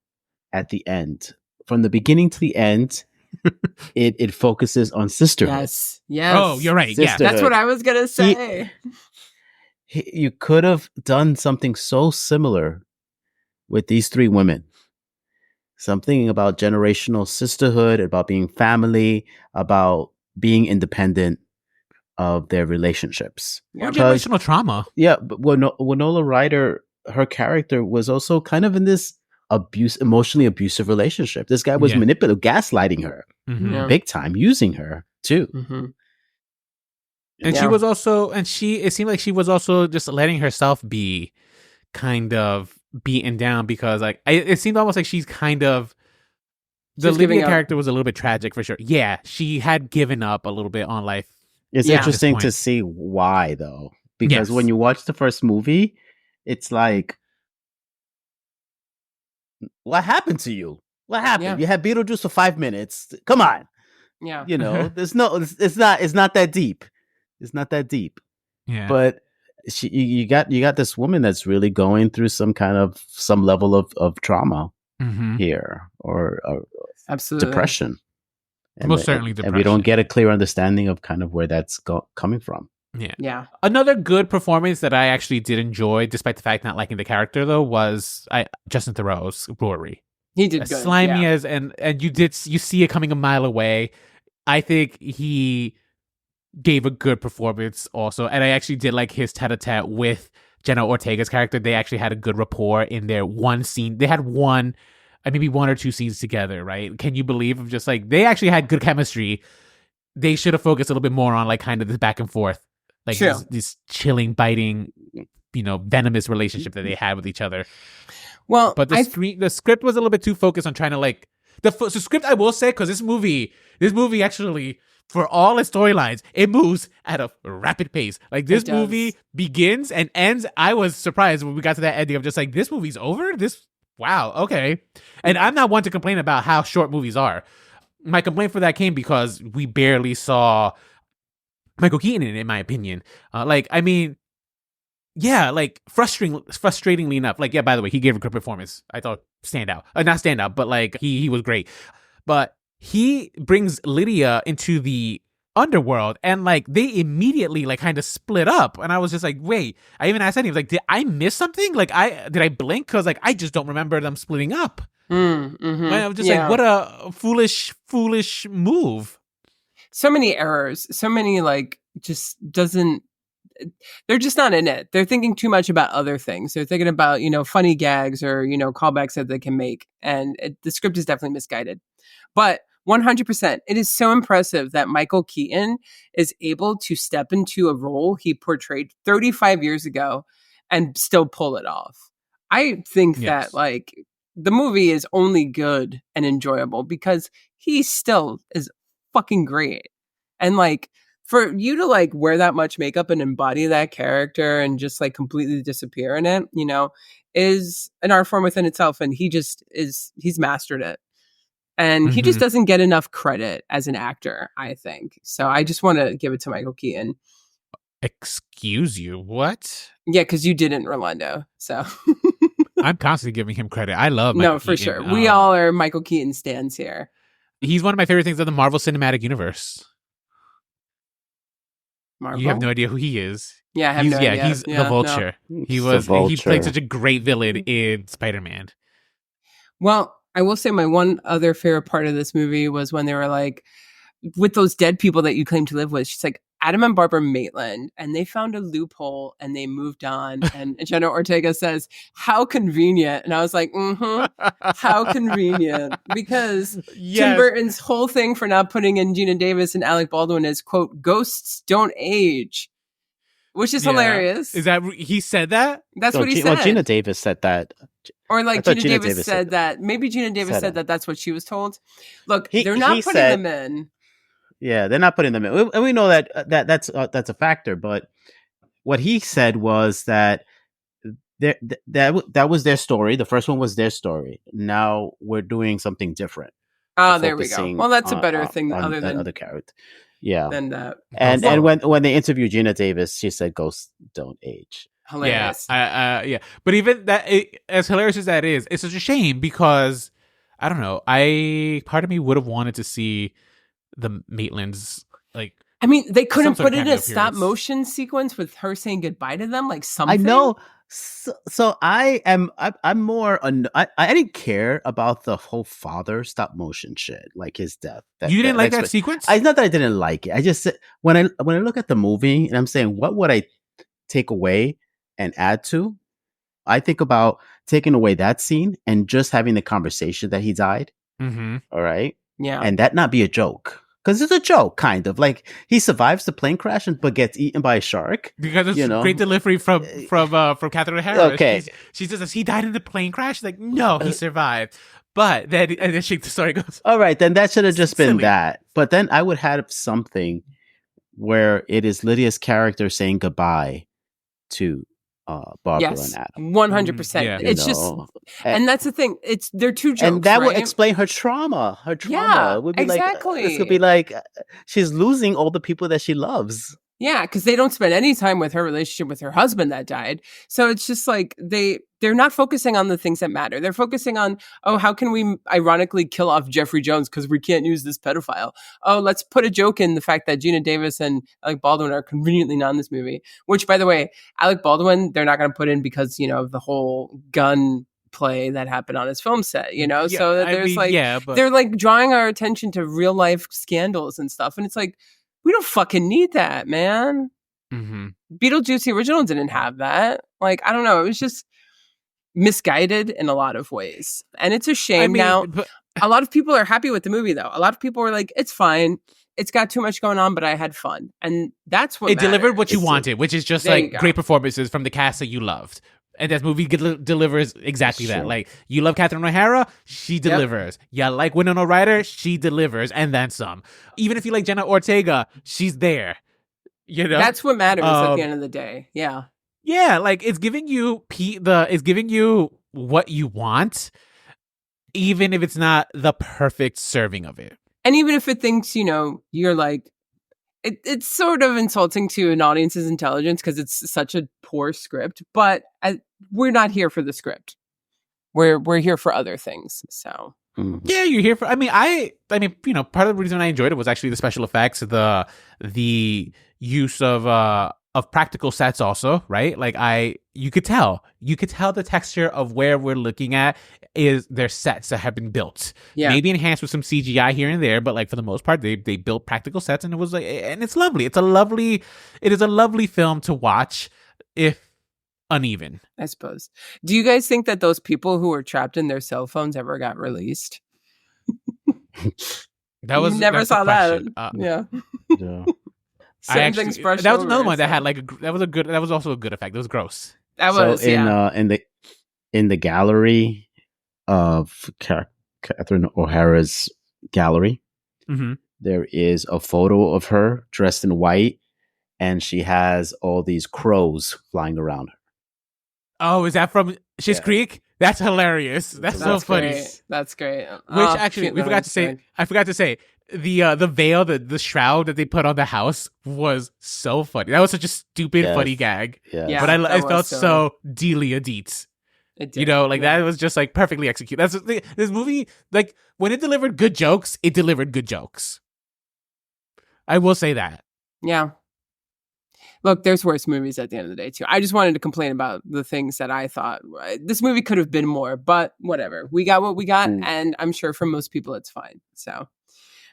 at the end, from the beginning to the end, it focuses on sisterhood. Yes. Oh, you're right. Yeah, that's what I was going to say. You could have done something so similar with these three women. Something about generational sisterhood, about being family, about being independent of their relationships. Or generational trauma. Yeah, but Winona Ryder, her character was also kind of in this emotionally abusive relationship. This guy was manipulative, gaslighting her big time, using her too. And she was also, it seemed like she was also just letting herself be kind of beaten down because like it seemed almost like she's kind of the Lydia character was a little bit tragic for sure. Yeah, she had given up a little bit on life. It's interesting to see why though, because when you watch the first movie, it's like, what happened to you? What happened? Yeah. You had Beetlejuice for 5 minutes. Come on. Yeah. You know, it's not that deep. It's not that deep. Yeah. But you got this woman that's really going through some level of trauma here or absolutely depression. Most certainly depression. And we don't get a clear understanding of kind of where that's coming from. Yeah. Another good performance that I actually did enjoy, despite the fact not liking the character though, was Justin Theroux's Rory. He did good. Slimy as and you see it coming a mile away. I think he gave a good performance also, and I actually did like his tete-a-tete with Jenna Ortega's character. They actually had a good rapport in their one scene. They had maybe one or two scenes together, right? Can you believe of just like they actually had good chemistry? They should have focused a little bit more on like kind of this back and forth, like this chilling, biting, venomous relationship that they had with each other. Well, but the script was a little bit too focused on trying to like the script. I will say, because this movie actually, for all its storylines, it moves at a rapid pace. Like this movie begins and ends. I was surprised when we got to that ending of just like, this movie's over. Wow, okay. And I'm not one to complain about how short movies are. My complaint for that came because we barely saw Michael Keaton in my opinion. Frustratingly enough, like, yeah, by the way, he gave a good performance. I thought not stand out, but like he was great. But he brings Lydia into the underworld and like they immediately like kind of split up. And I was just like, wait, I even asked Eddie, like, did I miss something? Like did I blink? Cause like, I just don't remember them splitting up. I was just like, what a foolish move. So many errors, so many like they're just not in it. They're thinking too much about other things. They're thinking about, funny gags or, callbacks that they can make. And the script is definitely misguided. But 100%, it is so impressive that Michael Keaton is able to step into a role he portrayed 35 years ago and still pull it off. I think that like the movie is only good and enjoyable because he still is fucking great. And like, for you to like wear that much makeup and embody that character and just like completely disappear in it, is an art form within itself. And he's mastered it. And he just doesn't get enough credit as an actor, I think. So I just want to give it to Michael Keaton. Excuse you, what? Yeah, because you didn't, Rolando. So I'm constantly giving him credit. I love Michael for Keaton. sure. We all are Michael Keaton stans here. He's one of my favorite things of the Marvel Cinematic Universe. Marvel? You have no idea who he is. Yeah, I have no idea. He's the Vulture. No. He played such a great villain in Spider-Man. Well, I will say my one other favorite part of this movie was when they were like, with those dead people that you claim to live with, she's like, Adam and Barbara Maitland, and they found a loophole and they moved on. And Jenna Ortega says, how convenient. And I was like, how convenient. Because Tim Burton's whole thing for not putting in Geena Davis and Alec Baldwin is, quote, ghosts don't age. Which is hilarious. Is that he said that? That's what he said. Well, Geena Davis said that. Or like Geena Davis said that. Maybe Geena Davis said that that's what she was told. Look, they're not putting them in. Yeah, they're not putting them in. And we know that's a factor. But what he said was that that was their story. The first one was their story. Now we're doing something different. Oh, there we go. Well, that's a better thing other than other character. Yeah. Than that. And when they interviewed Geena Davis, she said ghosts don't age. Hilarious. Yeah. But even that, as hilarious as that is, it's such a shame because I don't know. Part of me would have wanted to see the Maitlands like. I mean, they couldn't put in a stop motion sequence with her saying goodbye to them, like something. I know. So I'm more. I didn't care about the whole father stop motion shit, like his death. You didn't like that sequence? It's not that I didn't like it. I just when I look at the movie and I'm saying, what would I take away and add to? I think about taking away that scene and just having the conversation that he died. Mm-hmm. All right. Yeah. And that not be a joke. Because it's a joke, kind of. Like, he survives the plane crash but gets eaten by a shark. Because it's great delivery from Catherine O'Hara. Okay. She says, he died in the plane crash? She's like, no, he survived. But then, and then the story goes. All right, then that should have just been that. But then I would have something where it is Lydia's character saying goodbye to Barbara and Adam. 100%. Yeah. It's just, and that's the thing. They're two jokes, and that right? would explain her trauma. Her trauma would be exactly. This could be like she's losing all the people that she loves. Yeah, because they don't spend any time with her relationship with her husband that died. So it's just like they're not focusing on the things that matter. They're focusing on, oh, how can we ironically kill off Jeffrey Jones because we can't use this pedophile? Oh, let's put a joke in the fact that Geena Davis and Alec Baldwin are conveniently not in this movie. Which, by the way, Alec Baldwin, they're not going to put in because, of the whole gun play that happened on his film set, so that there's they're like drawing our attention to real life scandals and stuff. And it's like, we don't fucking need that, man. Mm-hmm. Beetlejuice, the original, didn't have that. Like, I don't know. It was just misguided in a lot of ways. And it's a shame now. A lot of people are happy with the movie, though. A lot of people are like, it's fine. It's got too much going on, but I had fun. And that's what matters. Delivered what you wanted, which is just like great performances from the cast that you loved. And that movie delivers exactly that. Like, you love Catherine O'Hara, she delivers. You like Winona Ryder, she delivers, and then some. Even if you like Jenna Ortega, she's there. That's what matters at the end of the day. Yeah. Yeah, like, it's giving you what you want, even if it's not the perfect serving of it. And even if it thinks, you're like, it's sort of insulting to an audience's intelligence because it's such a poor script, but we're not here for the script. We're here for other things. So yeah, you're here for. I mean, part of the reason I enjoyed it was actually the special effects, the use of practical sets also, right? Like, you could tell the texture of where we're looking at is their sets that have been built. Yeah. Maybe enhanced with some CGI here and there, but like, for the most part, they built practical sets, and it was like, and it's lovely. It is a lovely film to watch, if uneven, I suppose. Do you guys think that those people who were trapped in their cell phones ever got released? That was never saw that. Yeah. That was another one that had that was also a good effect. It was gross. That was in the gallery of Catherine O'Hara's gallery, there is a photo of her dressed in white, and she has all these crows flying around her. Oh, is that from Schitt's Creek? That's hilarious. That's so funny. Great. That's great. Which actually, I forgot to say, the veil, the shroud that they put on the house was so funny. That was such a stupid, funny gag. Yeah. But I felt so Delia Deetz. That was just like perfectly executed. That's this movie, like, when it delivered good jokes, it delivered good jokes. I will say that. Yeah. Look, there's worse movies at the end of the day, too. I just wanted to complain about the things that I thought. This movie could have been more, but whatever. We got what we got, and I'm sure for most people it's fine. So,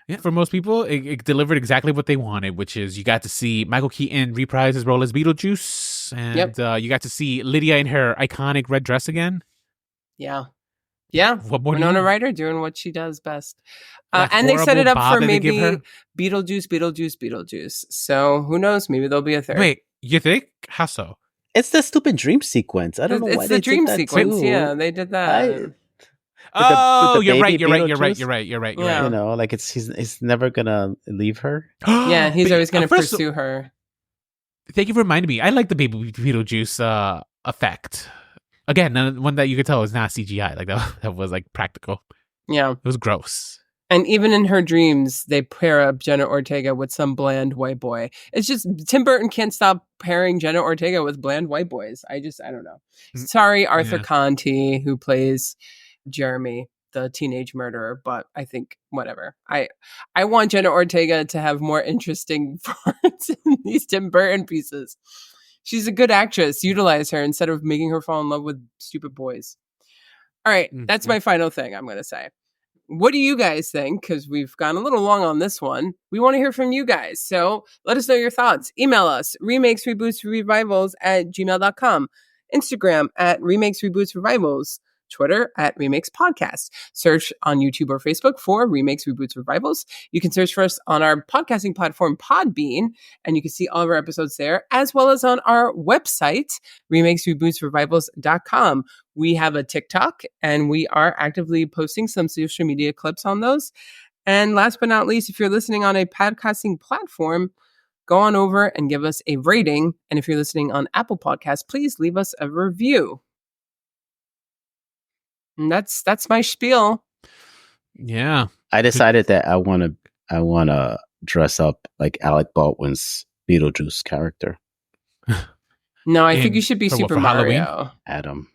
yeah, for most people, it delivered exactly what they wanted, which is you got to see Michael Keaton reprise his role as Beetlejuice, and you got to see Lydia in her iconic red dress again. Yeah. Yeah, Winona Ryder doing what she does best. And they set it up for maybe Beetlejuice. So who knows? Maybe there'll be a third. Wait, you think? How so? It's the stupid dream sequence. I don't know why they did that. It's the dream sequence. Yeah, they did that. You're right. Yeah. Like, he's never gonna leave her. Yeah, he's always gonna pursue her. Thank you for reminding me. I like the baby Beetlejuice effect. Again, one that you could tell was not CGI. Like, that was like practical. Yeah. It was gross. And even in her dreams, they pair up Jenna Ortega with some bland white boy. It's just, Tim Burton can't stop pairing Jenna Ortega with bland white boys. I don't know. Sorry, Arthur Conti, who plays Jeremy, the teenage murderer, but I think whatever. I want Jenna Ortega to have more interesting parts in these Tim Burton pieces. She's a good actress. Utilize her instead of making her fall in love with stupid boys. All right. That's my final thing I'm going to say. What do you guys think? Because we've gone a little long on this one. We want to hear from you guys. So let us know your thoughts. Email us, remakes, reboots, revivals @gmail.com. Instagram @remakes, reboots, revivals. Twitter at Remakes Podcast. Search on YouTube or Facebook for Remakes, Reboots, Revivals. You can search for us on our podcasting platform, Podbean, and you can see all of our episodes there, as well as on our website, remakesrebootsrevivals.com. We have a TikTok, and we are actively posting some social media clips on those. And last but not least, if you're listening on a podcasting platform, go on over and give us a rating. And if you're listening on Apple Podcasts, please leave us a review. And that's my spiel. Yeah. I decided that I want to dress up like Alec Baldwin's Beetlejuice character. No, I think you should be Super Mario. Halloween? Adam.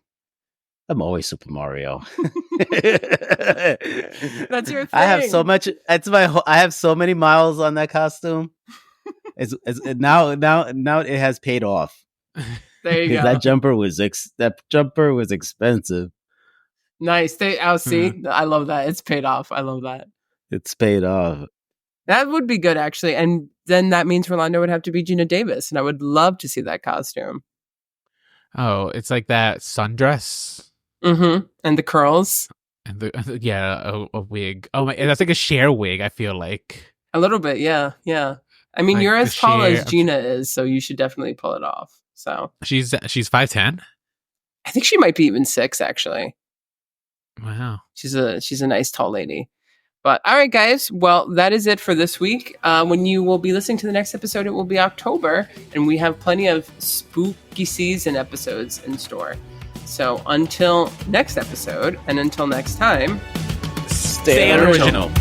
I'm always Super Mario. That's your thing. I have so much. I have so many miles on that costume. Now it has paid off. There you go. That jumper was expensive. Nice. See, I love that. It's paid off. I love that. It's paid off. That would be good, actually. And then that means Rolando would have to be Geena Davis, and I would love to see that costume. Oh, it's like that sundress. Mm-hmm. And the curls. And a wig. Oh my, that's like a Cher wig, I feel like. A little bit, yeah. I mean, like you're as tall as Geena is, so you should definitely pull it off. So she's 5'10". I think she might be even 6, actually. Wow. She's a nice tall lady. But all right, guys. Well, that is it for this week. When you will be listening to the next episode, it will be October, and we have plenty of spooky season episodes in store. So until next episode, and until next time, stay original.